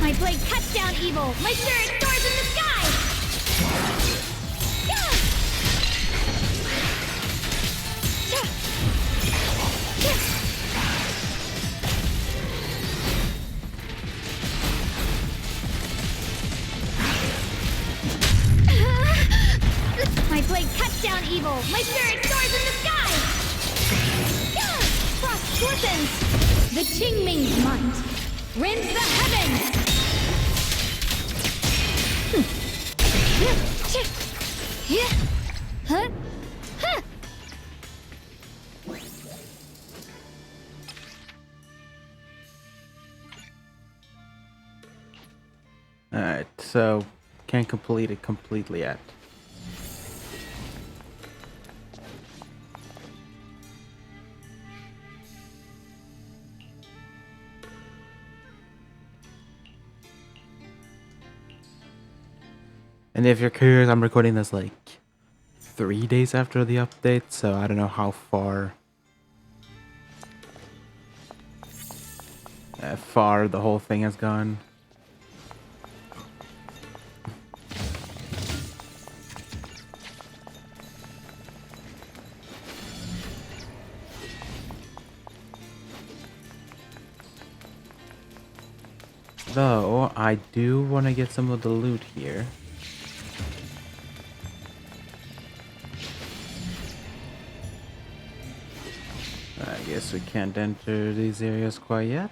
My blade cuts down evil! My spirit soars in the sky! My blade cuts down evil! My spirit soars in the sky! Frost glistens! The Qingming's might rends the heavens! Huh? Huh? Alright, so can't complete it completely yet. And if you're curious, I'm recording this like 3 days after the update, so I don't know how far the whole thing has gone. Though, I do want to get some of the loot here. I guess we can't enter these areas quite yet.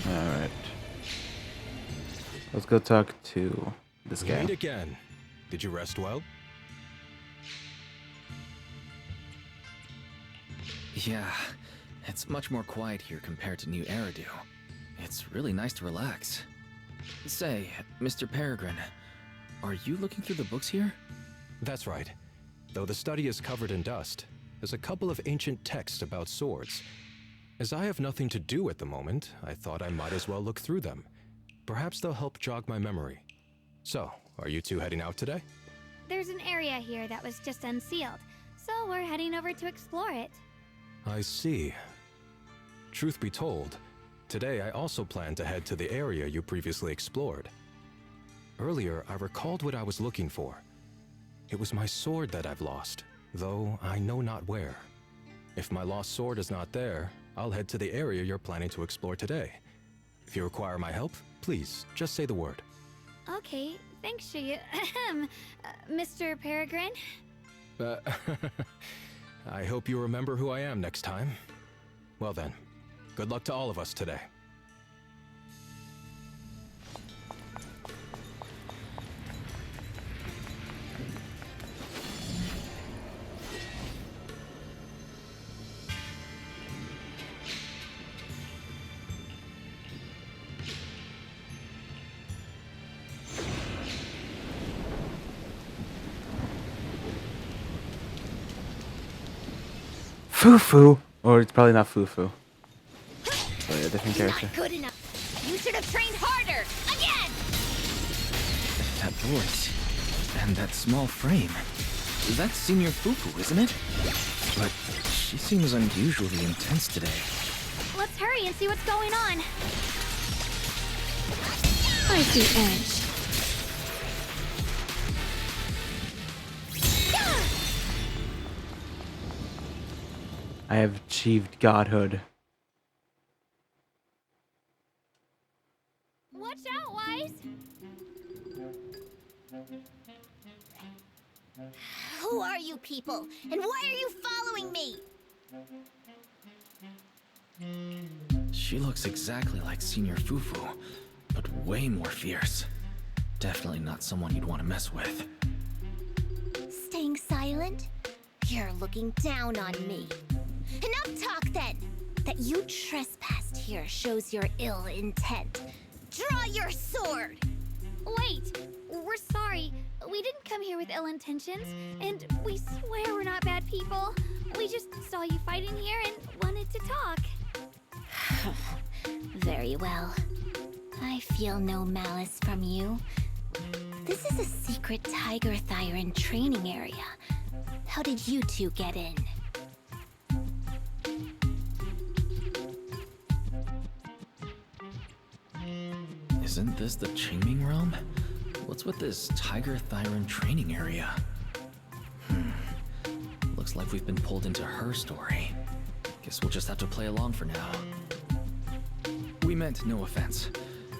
Alright. Let's go talk to this guy. Meet again. Did you rest well? Yeah, it's much more quiet here compared to New Eridu. It's really nice to relax. Say, Mr. Peregrine, are you looking through the books here? That's right. Though the study is covered in dust, there's a couple of ancient texts about swords. As I have nothing to do at the moment, I thought I might as well look through them. Perhaps they'll help jog my memory. So, are you two heading out today? There's an area here that was just unsealed, so we're heading over to explore it. I see. Truth be told, today I also plan to head to the area you previously explored. Earlier, I recalled what I was looking for. It was my sword that I've lost, though I know not where. If my lost sword is not there, I'll head to the area you're planning to explore today. If you require my help, please, just say the word. Okay, thanks, Mr. Peregrine. Uh, I hope you remember who I am next time. Well then, good luck to all of us today. Fufu! Or it's probably not Fufu. Sorry, a different character. Not good enough. You should have trained harder. Again! That voice. And that small frame. That's Senior Fufu, isn't it? But she seems unusually intense today. Let's hurry and see what's going on. I see edge. I have achieved godhood. Watch out, Wise! Who are you people? And why are you following me? She looks exactly like Senior Fufu, but way more fierce. Definitely not someone you'd want to mess with. Staying silent? You're looking down on me. Enough talk then! That you trespassed here shows your ill intent. Draw your sword! Wait! We're sorry. We didn't come here with ill intentions, and we swear we're not bad people. We just saw you fighting here and wanted to talk. Very well. I feel no malice from you. This is a secret Tiger Thyran training area. How did you two get in? Isn't this the Qingming realm? What's with this Tiger Thyran training area? Looks like we've been pulled into her story. Guess we'll just have to play along for now. We meant no offense.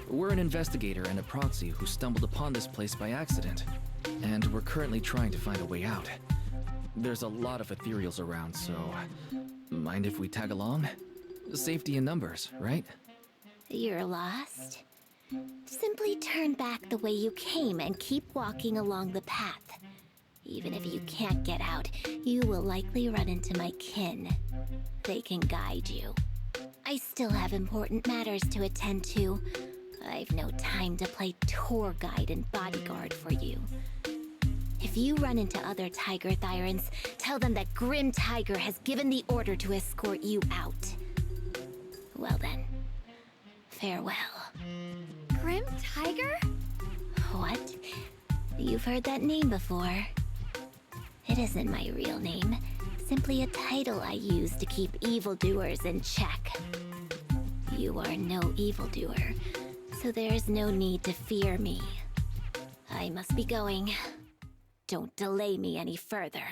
We're an investigator and a proxy who stumbled upon this place by accident, and we're currently trying to find a way out. There's a lot of ethereals around, so mind if we tag along? Safety in numbers, right? You're lost? Simply turn back the way you came and keep walking along the path. Even if you can't get out, you will likely run into my kin. They can guide you. I still have important matters to attend to. I've no time to play tour guide and bodyguard for you. If you run into other Tiger Thyrans, tell them that Grim Tiger has given the order to escort you out. Well then, farewell. Grim Tiger? What? You've heard that name before. It isn't my real name, simply a title I use to keep evildoers in check. You are no evildoer, so there's no need to fear me. I must be going. Don't delay me any further.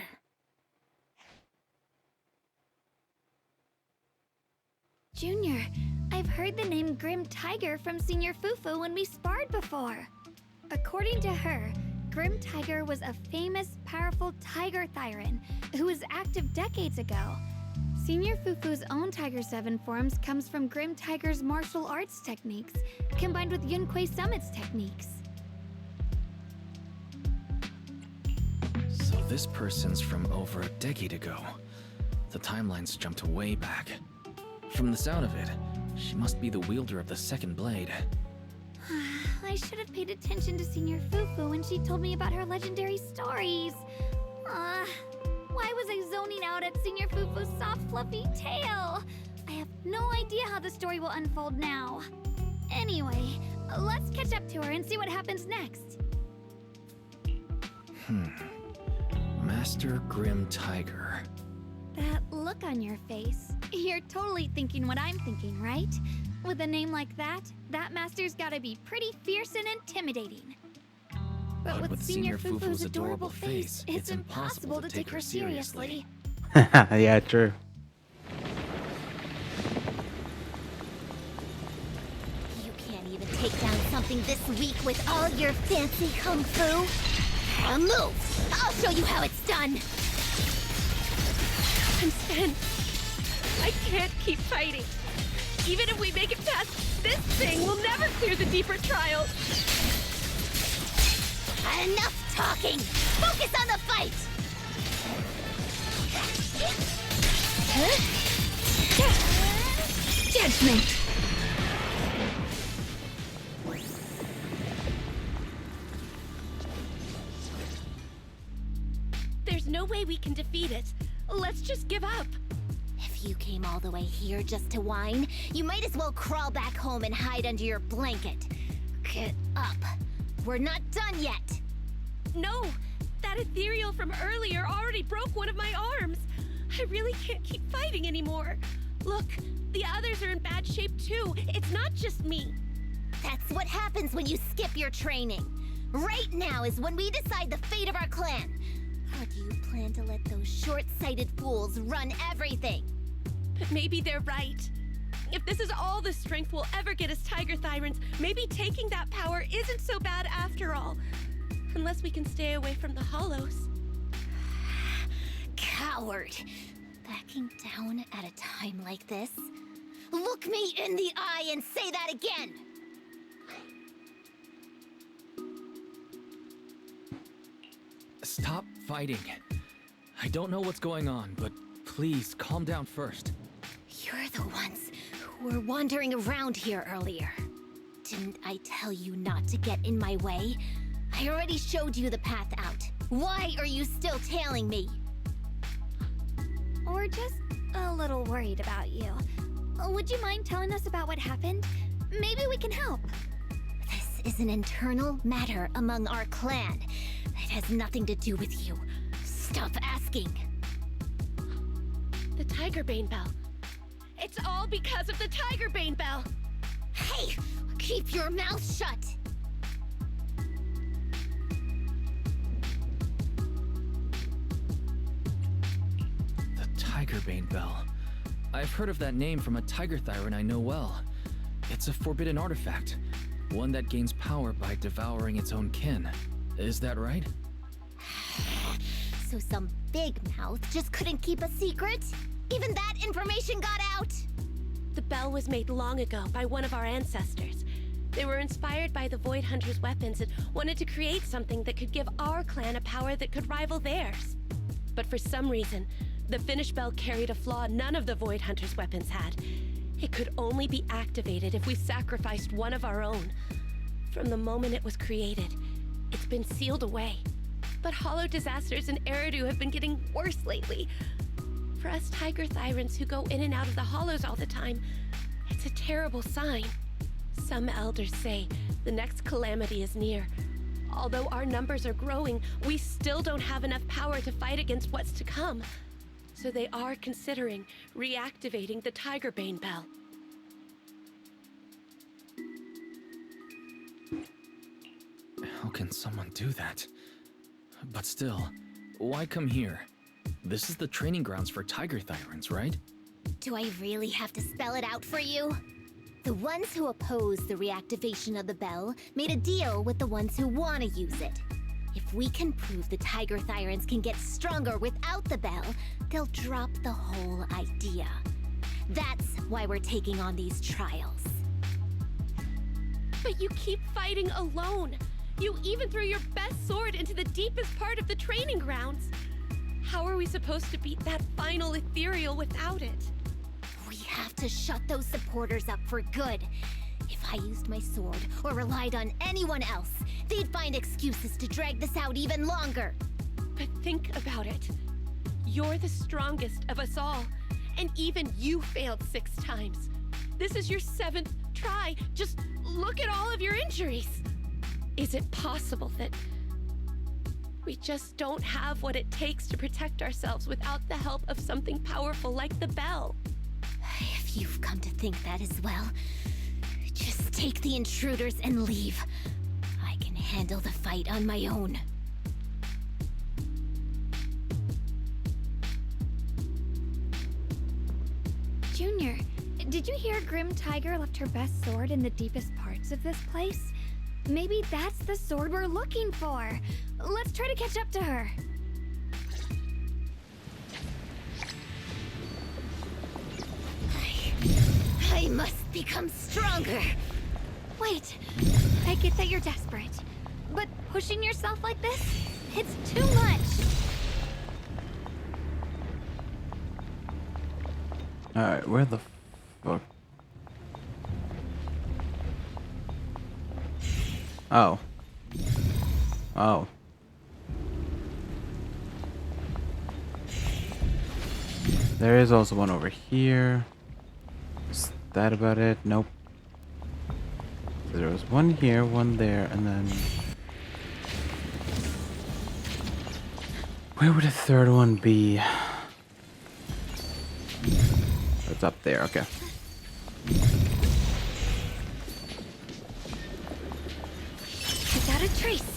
Junior, I've heard the name Grim Tiger from Senior Fufu when we sparred before. According to her, Grim Tiger was a famous, powerful Tiger Thyran who was active decades ago. Senior Fufu's own Tiger 7 forms comes from Grim Tiger's martial arts techniques, combined with Yunquei Summit's techniques. So this person's from over a decade ago. The timeline's jumped way back. From the sound of it, she must be the wielder of the second blade. I should have paid attention to Senior Fufu when she told me about her legendary stories. Why was I zoning out at Senior Fufu's soft, fluffy tail? I have no idea how the story will unfold now. Anyway, let's catch up to her and see what happens next. Master Grim Tiger. That look on your face. You're totally thinking what I'm thinking, right? With a name like that, that master's gotta be pretty fierce and intimidating. But with Senior Fufu's adorable face, it's impossible to take her seriously. Yeah, true. You take down something this weak with all your fancy kung fu? Now move! I'll show you how it's done! I'm spent. I can't keep fighting. Even if we make it past this thing, we'll never clear the deeper trials. Enough talking! Focus on the fight! Judgment! There's no way we can defeat it. Let's just give up. If you came all the way here just to whine, you might as well crawl back home and hide under your blanket. Get up. We're not done yet. No! That ethereal from earlier already broke one of my arms. I really can't keep fighting anymore. Look, the others are in bad shape too. It's not just me. That's what happens when you skip your training. Right now is when we decide the fate of our clan. Or do you plan to let those short-sighted fools run everything? But maybe they're right. If this is all the strength we'll ever get as Tiger Thyrans, maybe taking that power isn't so bad after all. Unless we can stay away from the Hollows. Coward! Backing down at a time like this? Look me in the eye and say that again! Stop fighting. I don't know what's going on, but please calm down first. You're the ones who were wandering around here earlier. Didn't I tell you not to get in my way? I already showed you the path out. Why are you still tailing me? We're just a little worried about you. Would you mind telling us about what happened? Maybe we can help. This is an internal matter among our clan. It has nothing to do with you. Stop asking. The Tigerbane Bell. It's all because of the Tigerbane Bell. Hey! Keep your mouth shut! The Tigerbane Bell. I've heard of that name from a Tiger Thyran I know well. It's a forbidden artifact. One that gains power by devouring its own kin. Is that right? So some big mouth just couldn't keep a secret? Even that information got out? The bell was made long ago by one of our ancestors. They were inspired by the Void Hunter's weapons and wanted to create something that could give our clan a power that could rival theirs. But for some reason, the finished bell carried a flaw none of the Void Hunter's weapons had. It could only be activated if we sacrificed one of our own. From the moment it was created, it's been sealed away. But hollow disasters in Eridu have been getting worse lately. For us Tiger Thyrans who go in and out of the hollows all the time, it's a terrible sign. Some elders say the next calamity is near. Although our numbers are growing, we still don't have enough power to fight against what's to come. So they are considering reactivating the Tigerbane Bell. How can someone do that? But still, why come here? This is the training grounds for Tiger Thyrans, right? Do I really have to spell it out for you? The ones who oppose the reactivation of the bell made a deal with the ones who want to use it. If we can prove the Tiger Thyrans can get stronger without the bell, they'll drop the whole idea. That's why we're taking on these trials. But you keep fighting alone. You even threw your best sword into the deepest part of the training grounds. How are we supposed to beat that final ethereal without it? We have to shut those supporters up for good. If I used my sword or relied on anyone else, they'd find excuses to drag this out even longer. But think about it. You're the strongest of us all, and even you failed 6 times. This is your 7th try. Just look at all of your injuries. Is it possible that we just don't have what it takes to protect ourselves without the help of something powerful like the bell? If you've come to think that as well, just take the intruders and leave. I can handle the fight on my own. Junior, Did you hear Grim Tiger left her best sword in the deepest parts of this place? Maybe that's the sword we're looking for. Let's try to catch up to her. I must become stronger. Wait, I get that you're desperate, but pushing yourself like this, it's too much. Alright, where the fuck? Oh. Oh. There is also one over here. Is that about it? Nope. So there was one here, one there, and then... Where would a third one be? It's up there, okay. Without a trace.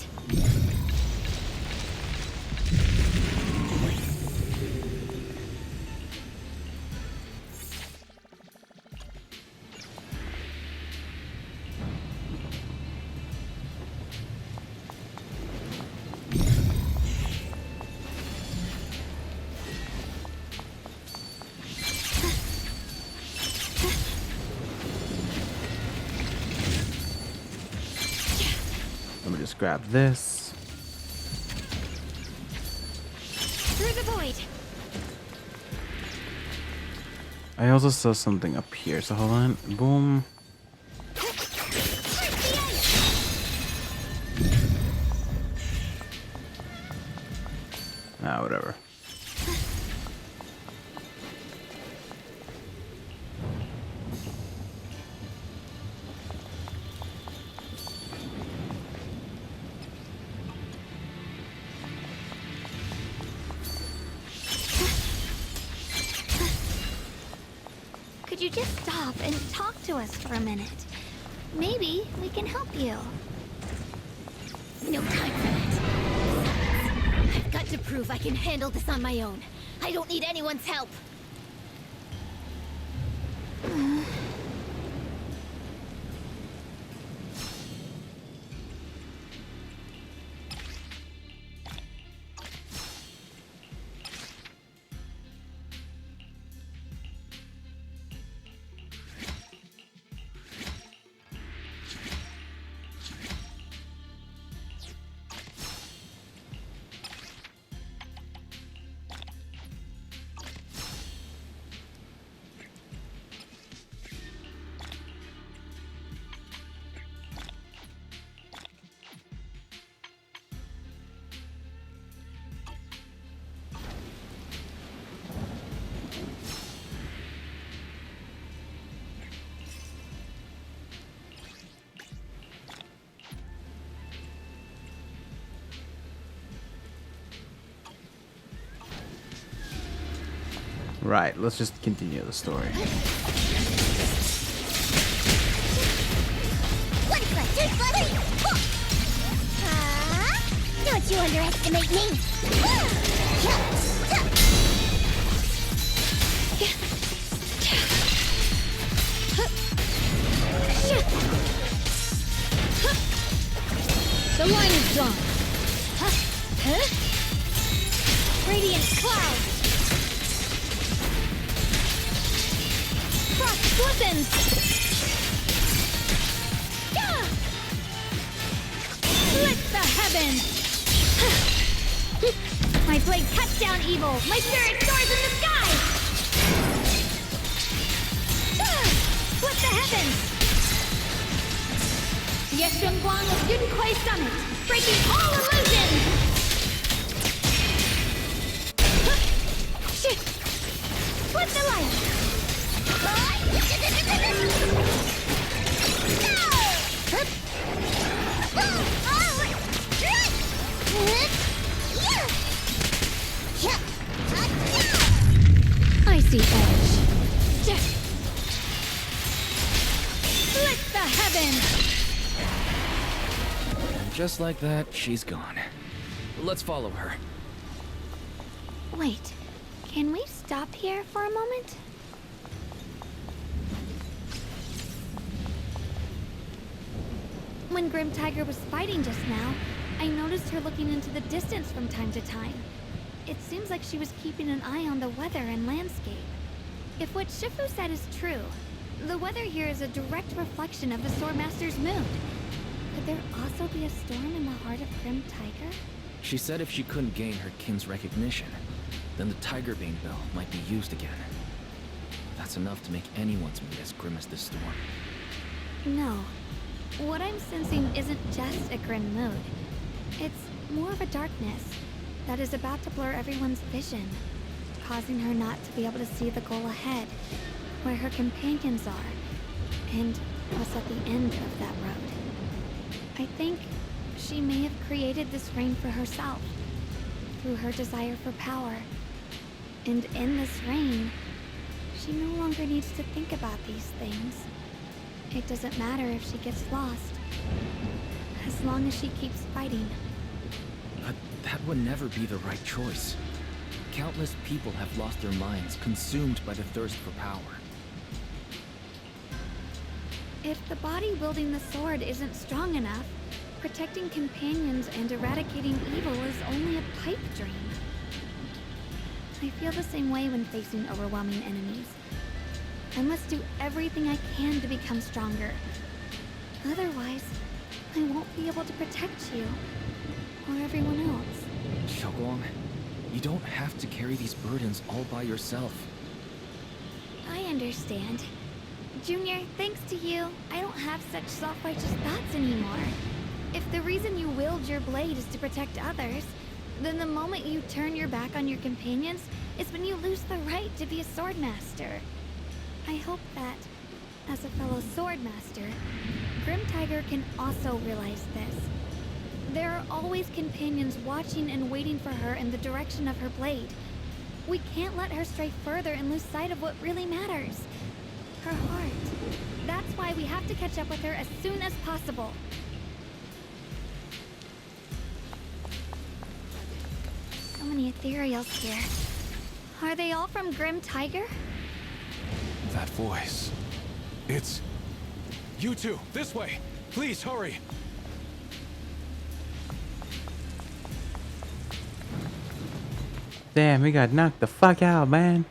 Let me just grab this. Through the void. I also saw something up here, so hold on. Boom. Ah, whatever. Could you just stop and talk to us for a minute? Maybe we can help you. No time for that. I've got to prove I can handle this on my own. I don't need anyone's help. Right, let's just continue the story. Don't you underestimate me. The line is drawn. Radiant cloud. Frost glistens. Split the heavens. My blade cuts down evil. My spirit soars in the sky. Split the heavens. Yeshun Guang of Yun Kuei Summit, breaking all illusions! Split the light! I see edge. Split the heavens! Just like that, she's gone. Let's follow her. Wait, can we stop here for a moment? When Grim Tiger was fighting just now, I noticed her looking into the distance from time to time. It seems like she was keeping an eye on the weather and landscape. If what Shifu said is true, the weather here is a direct reflection of the Swordmaster's mood. Could there also be a storm in the heart of Grim Tiger? She said if she couldn't gain her kin's recognition, then the Tiger Bane bell might be used again. That's enough to make anyone's mood as grim as this storm. No. What I'm sensing isn't just a grim mood. It's more of a darkness that is about to blur everyone's vision, causing her not to be able to see the goal ahead, where her companions are, and what's at the end of that road. I think she may have created this rain for herself, through her desire for power. And in this rain, she no longer needs to think about these things. It doesn't matter if she gets lost, as long as she keeps fighting. But that would never be the right choice. Countless people have lost their minds, consumed by the thirst for power. If the body wielding the sword isn't strong enough, protecting companions and eradicating evil is only a pipe dream. I feel the same way when facing overwhelming enemies. I must do everything I can to become stronger. Otherwise, I won't be able to protect you, or everyone else. Xiaoguang, you don't have to carry these burdens all by yourself. I understand. Junior, thanks to you, I don't have such self-righteous thoughts anymore. If the reason you wield your blade is to protect others, then the moment you turn your back on your companions is when you lose the right to be a swordmaster. I hope that, as a fellow swordmaster, Grim Tiger can also realize this. There are always companions watching and waiting for her in the direction of her blade. We can't let her stray further and lose sight of what really matters. Her heart. That's why we have to catch up with her as soon as possible. So many ethereals here. Are they all from Grim Tiger? That voice. It's... You two, this way! Please, hurry! Damn, we got knocked the fuck out, man.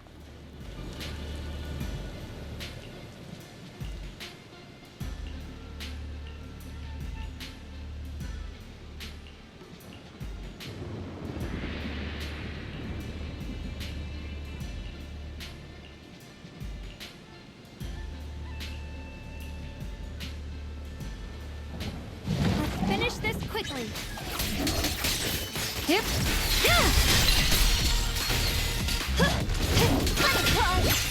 Let's finish this quickly. Yep. Yeah.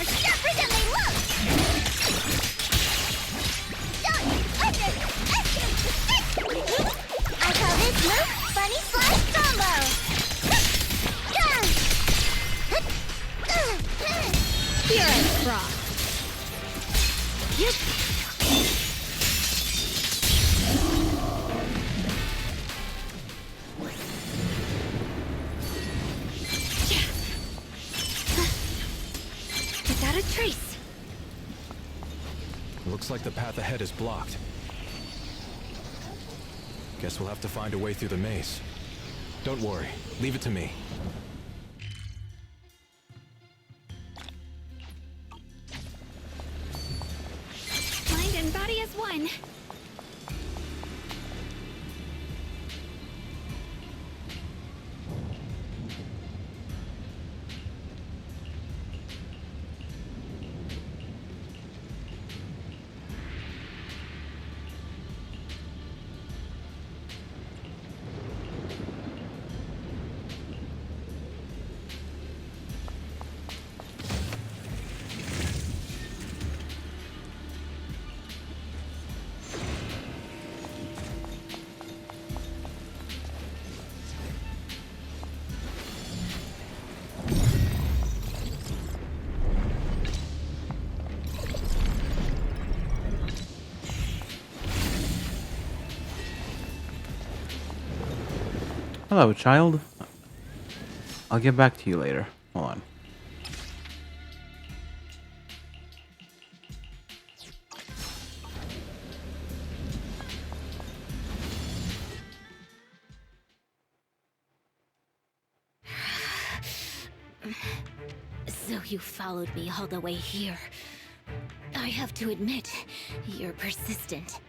Separately look! Don't underestimate the I call this move Bunny Slice Combo! Here I rock. Yep. Without a trace. Looks like the path ahead is blocked. Guess we'll have to find a way through the maze. Don't worry, leave it to me. Mind and body as one. Hello, child. I'll get back to you later. Hold on. So you followed me all the way here. I have to admit, you're persistent.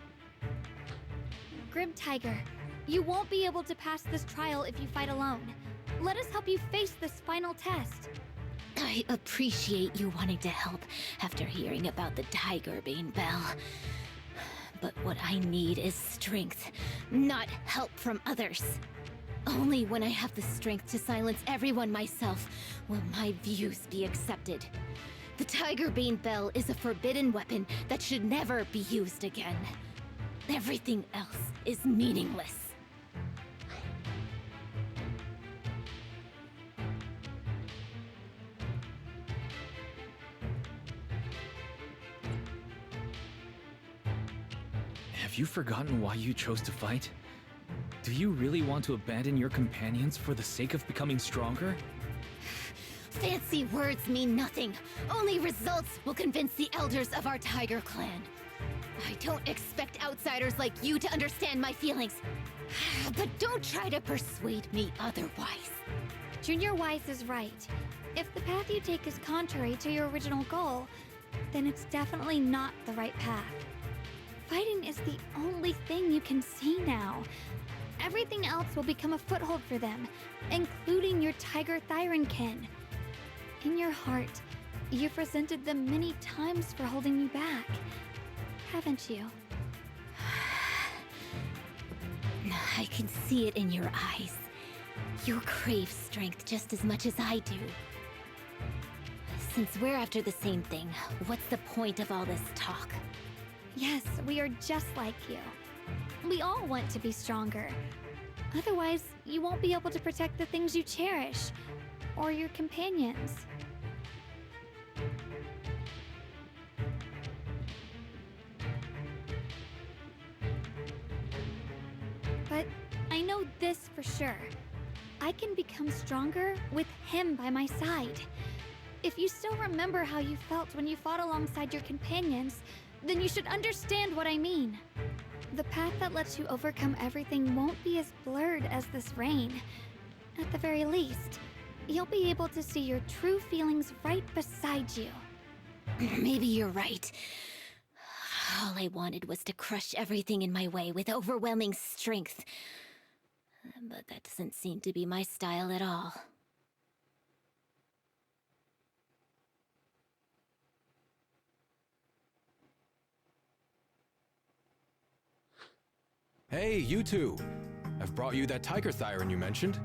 Grim Tiger, you won't be able to pass this trial if you fight alone. Let us help you face this final test. I appreciate you wanting to help after hearing about the Tiger Bane Bell. But what I need is strength, not help from others. Only when I have the strength to silence everyone myself will my views be accepted. The Tiger Bane Bell is a forbidden weapon that should never be used again. Everything else is meaningless. Have you forgotten why you chose to fight? Do you really want to abandon your companions for the sake of becoming stronger? Fancy words mean nothing. Only results will convince the elders of our Tiger Clan. I don't expect outsiders like you to understand my feelings. But don't try to persuade me otherwise. Junior Wise is right. If the path you take is contrary to your original goal, then it's definitely not the right path. Fighting is the only thing you can see now. Everything else will become a foothold for them, including your Tiger Thyronkin. In your heart, you've resented them many times for holding you back, haven't you? I can see it in your eyes. You crave strength just as much as I do. Since we're after the same thing, what's the point of all this talk? Yes, we are just like you. We all want to be stronger. Otherwise, you won't be able to protect the things you cherish, or your companions. But I know this for sure. I can become stronger with him by my side. If you still remember how you felt when you fought alongside your companions, then you should understand what I mean. The path that lets you overcome everything won't be as blurred as this rain. At the very least, you'll be able to see your true feelings right beside you. Maybe you're right. All I wanted was to crush everything in my way with overwhelming strength. But that doesn't seem to be my style at all. Hey, you two! I've brought you that Tiger Thyron you mentioned.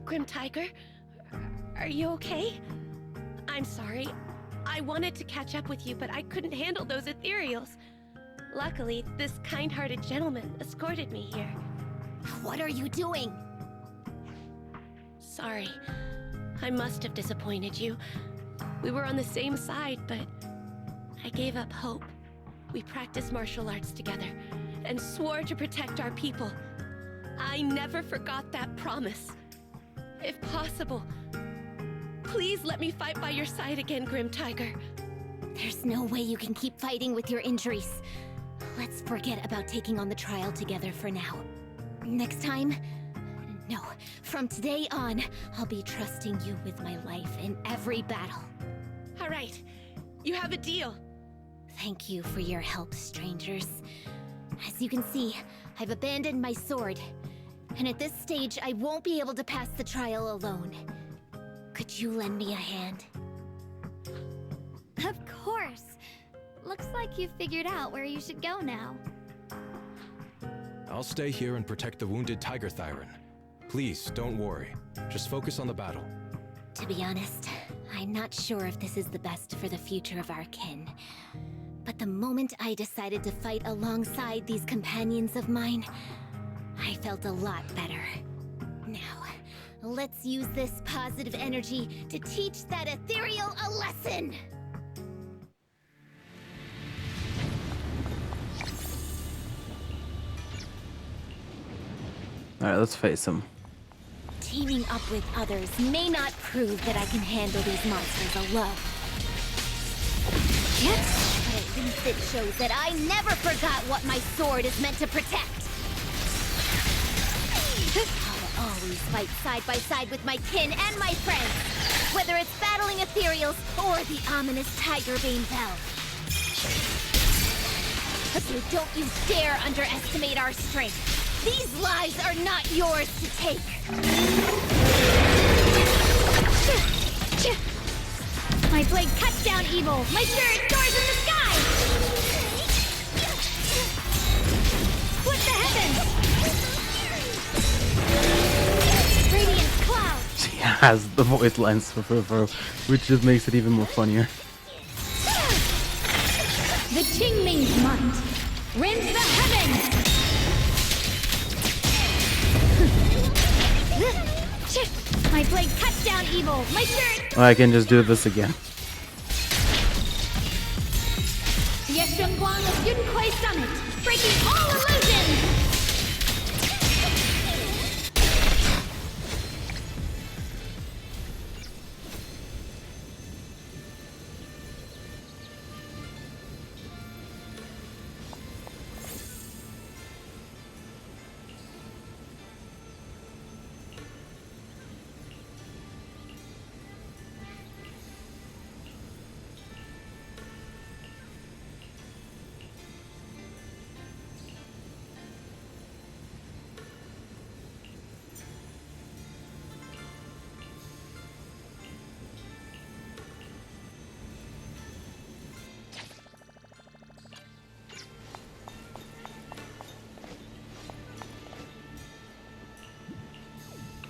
Grim Tiger, are you okay? I'm sorry. I wanted to catch up with you, but I couldn't handle those ethereals. Luckily, this kind-hearted gentleman escorted me here. What are you doing? Sorry. I must have disappointed you. We were on the same side, but I gave up hope. We practiced martial arts together and swore to protect our people. I never forgot that promise. If possible, please let me fight by your side again, Grim Tiger. There's no way you can keep fighting with your injuries. Let's forget about taking on the trial together for now. Next time? No, from today on, I'll be trusting you with my life in every battle. All right, you have a deal. Thank you for your help, strangers. As you can see, I've abandoned my sword. And at this stage, I won't be able to pass the trial alone. Could you lend me a hand? Of course. Looks like you've figured out where you should go now. I'll stay here and protect the wounded Tiger Thyron. Please, don't worry. Just focus on the battle. To be honest, I'm not sure if this is the best for the future of our kin. But the moment I decided to fight alongside these companions of mine, I felt a lot better. Now, let's use this positive energy to teach that ethereal a lesson! Alright, let's face him. Teaming up with others may not prove that I can handle these monsters alone. But at least it shows that I never forgot what my sword is meant to protect. I'll always fight side by side with my kin and my friends, whether it's battling ethereals or the ominous Tigerbane Bell. So don't you dare underestimate our strength. These lives are not yours to take. My blade cuts down evil. My spirit soars in the sky. Split the heavens. Radiant cloud. She has the voice lines for Fufu, which just makes it even more funnier. The Qingming's might. Rends the heavens. My blade cuts down evil. My spirit. I can just do this again. The Yeshengguang of Yunkuei Summit, breaking all illusions.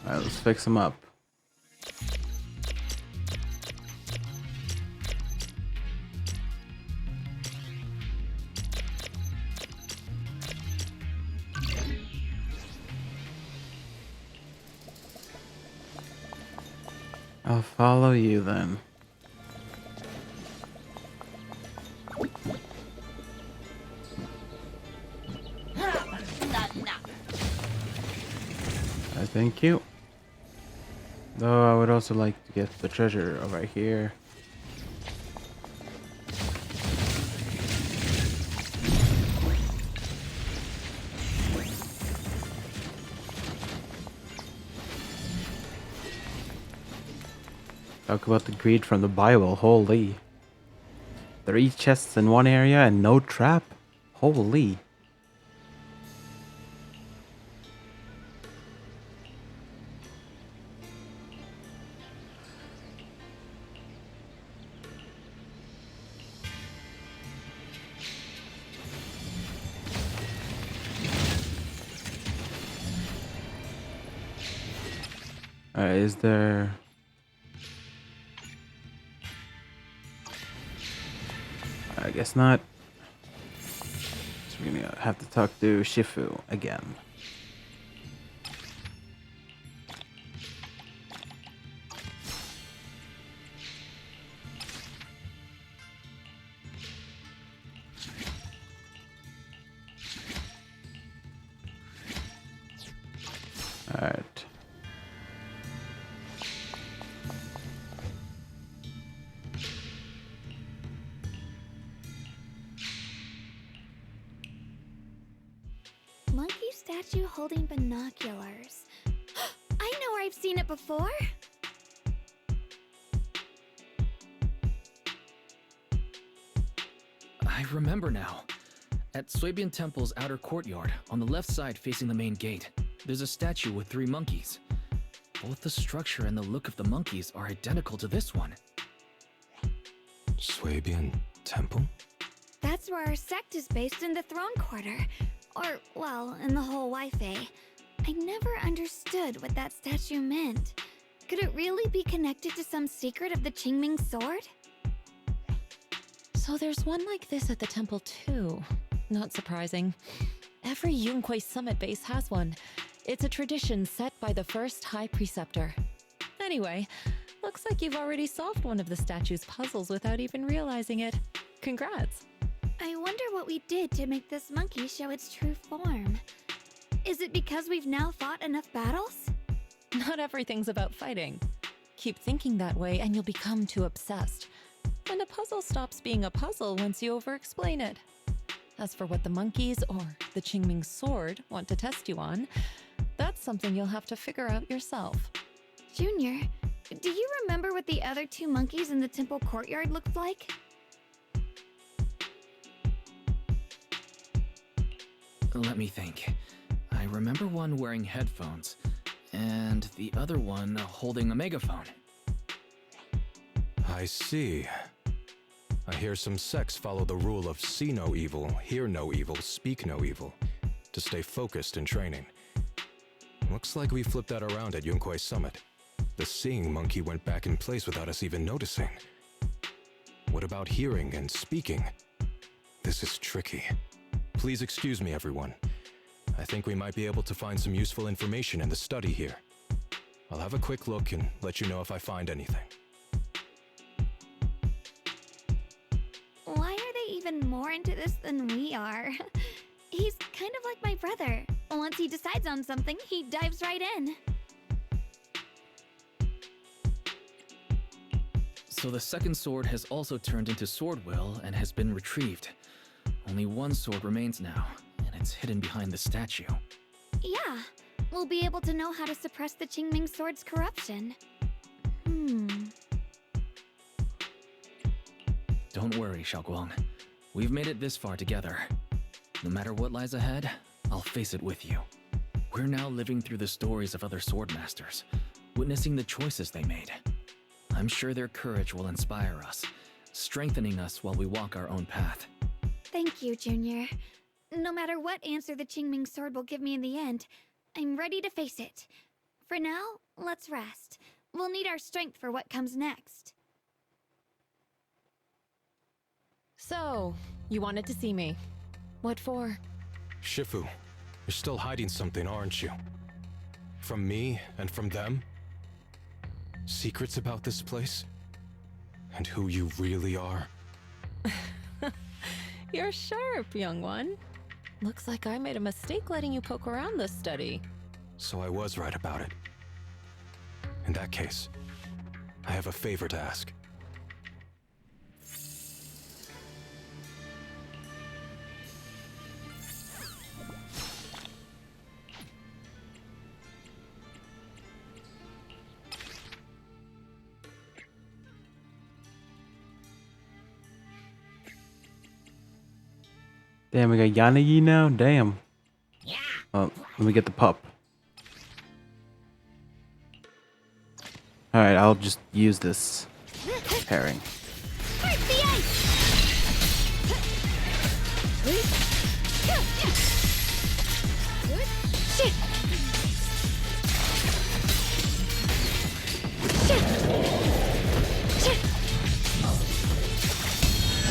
Alright, let's fix him up. I'll follow you then. Thank you. Though I would also like to get the treasure over here. Talk about the greed from the Bible, holy. 3 chests in one area and no trap? Holy. Is there... I guess not. So we're gonna have to talk to Shifu again. Alright. Monkey statue holding binoculars. I know where I've seen it before. I remember now. At Suibian Temple's outer courtyard, on the left side facing the main gate, there's a statue with 3 monkeys. Both the structure and the look of the monkeys are identical to this one. Suibian Temple? That's where our sect is based in the Throne Quarter. Or, well, in the whole Wi-Fi. I never understood what that statue meant. Could it really be connected to some secret of the Qingming sword? So there's one like this at the temple too. Not surprising. Every Yunkuei Summit base has one. It's a tradition set by the first High Preceptor. Anyway, looks like you've already solved one of the statue's puzzles without even realizing it. Congrats! I wonder what we did to make this monkey show its true form. Is it because we've now fought enough battles? Not everything's about fighting. Keep thinking that way and you'll become too obsessed. And a puzzle stops being a puzzle once you over-explain it. As for what the monkeys or the Qingming sword want to test you on, That's something you'll have to figure out yourself. Junior, do you remember what the other two monkeys in the temple courtyard looked like? Let me think. I remember one wearing headphones, and the other one holding a megaphone. I see. I hear some sects follow the rule of see no evil, hear no evil, speak no evil, to stay focused in training. Looks like we flipped that around at Yunque's summit. The seeing monkey went back in place without us even noticing. What about hearing and speaking? This is tricky. Please excuse me, everyone. I think we might be able to find some useful information in the study here. I'll have a quick look and let you know if I find anything. Why are they even more into this than we are? He's kind of like my brother. Once he decides on something, he dives right in. So the second sword has also turned into Swordwill and has been retrieved. Only one sword remains now, and it's hidden behind the statue. Yeah, we'll be able to know how to suppress the Qingming sword's corruption. Don't worry, Xiaoguang. We've made it this far together. No matter what lies ahead, I'll face it with you. We're now living through the stories of other swordmasters, witnessing the choices they made. I'm sure their courage will inspire us, strengthening us while we walk our own path. Thank you, Junior. No matter what answer the Qingming sword will give me in the end, I'm ready to face it. For now, let's rest. We'll need our strength for what comes next. So, you wanted to see me. What for? Shifu, you're still hiding something, aren't you? From me and from them? Secrets about this place? And who you really are? You're sharp, young one. Looks like I made a mistake letting you poke around this study. So I was right about it. In that case, I have a favor to ask. Damn, we got Yanagi now? Damn. Yeah. Oh, let me get the pup. Alright, I'll just use this pairing. Break the ice!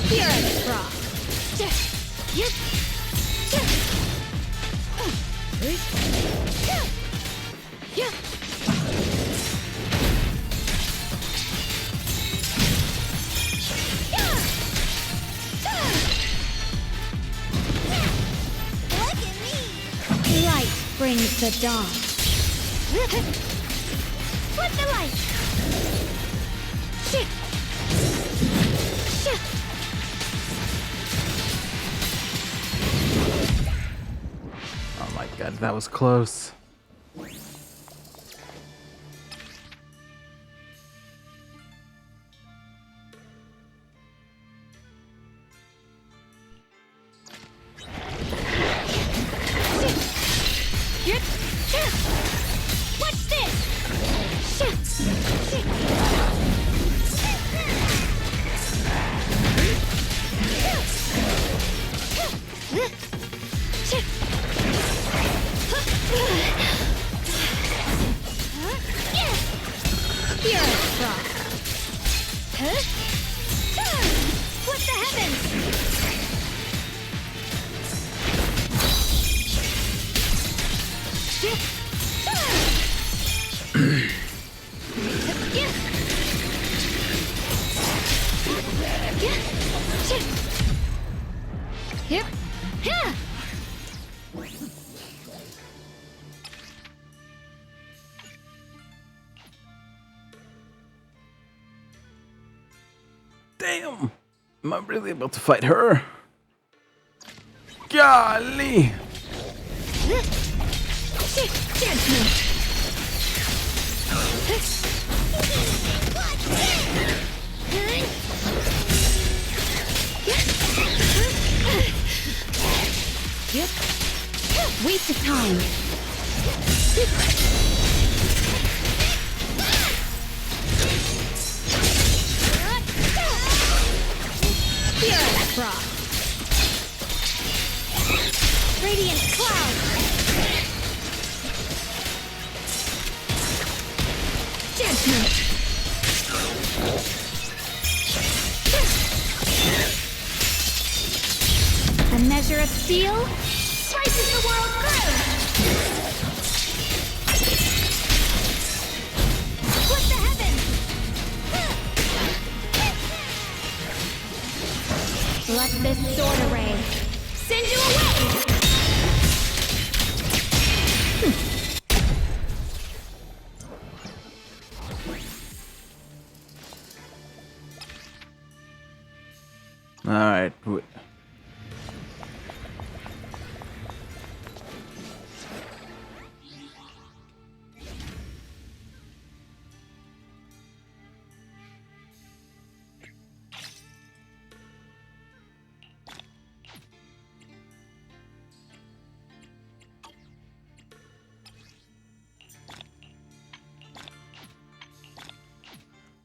Spirit Frost! Yep. Look at me! Light brings the dawn. Flip the light! Oh my god, that was close. What's this? Spirit Frost. What the heavens? Yep. Damn! Am I really about to fight her? Golly! Judgment. Yep. Waste of time. Pure frost. Radiant cloud. Judgment. A measure of steel slices the world through. Split the heavens. Let this sword array send you away. All right.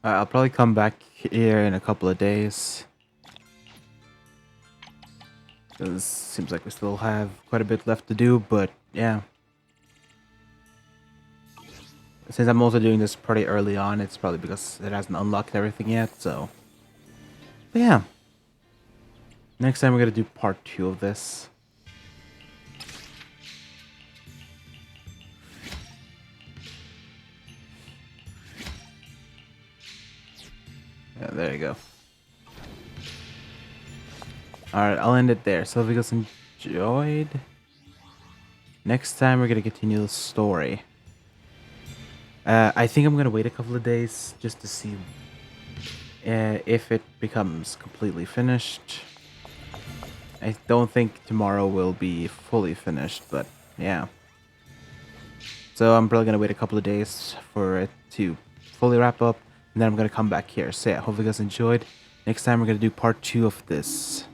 I'll probably come back here in a couple of days. It seems like we still have quite a bit left to do, but yeah. Since I'm also doing this pretty early on, it's probably because it hasn't unlocked everything yet, so. But yeah. Next time we're gonna do part 2 of this. Yeah, there you go. Alright, I'll end it there. So if you guys enjoyed, next time we're gonna continue the story. I think I'm gonna wait a couple of days just to see if it becomes completely finished. I don't think tomorrow will be fully finished, but yeah. So I'm probably gonna wait a couple of days for it to fully wrap up, and then I'm gonna come back here. So yeah, hope you guys enjoyed. Next time we're gonna do part 2 of this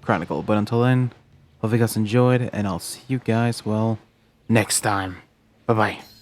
Chronicle. But until then, hope you guys enjoyed, and I'll see you guys, well, next time. Bye-bye.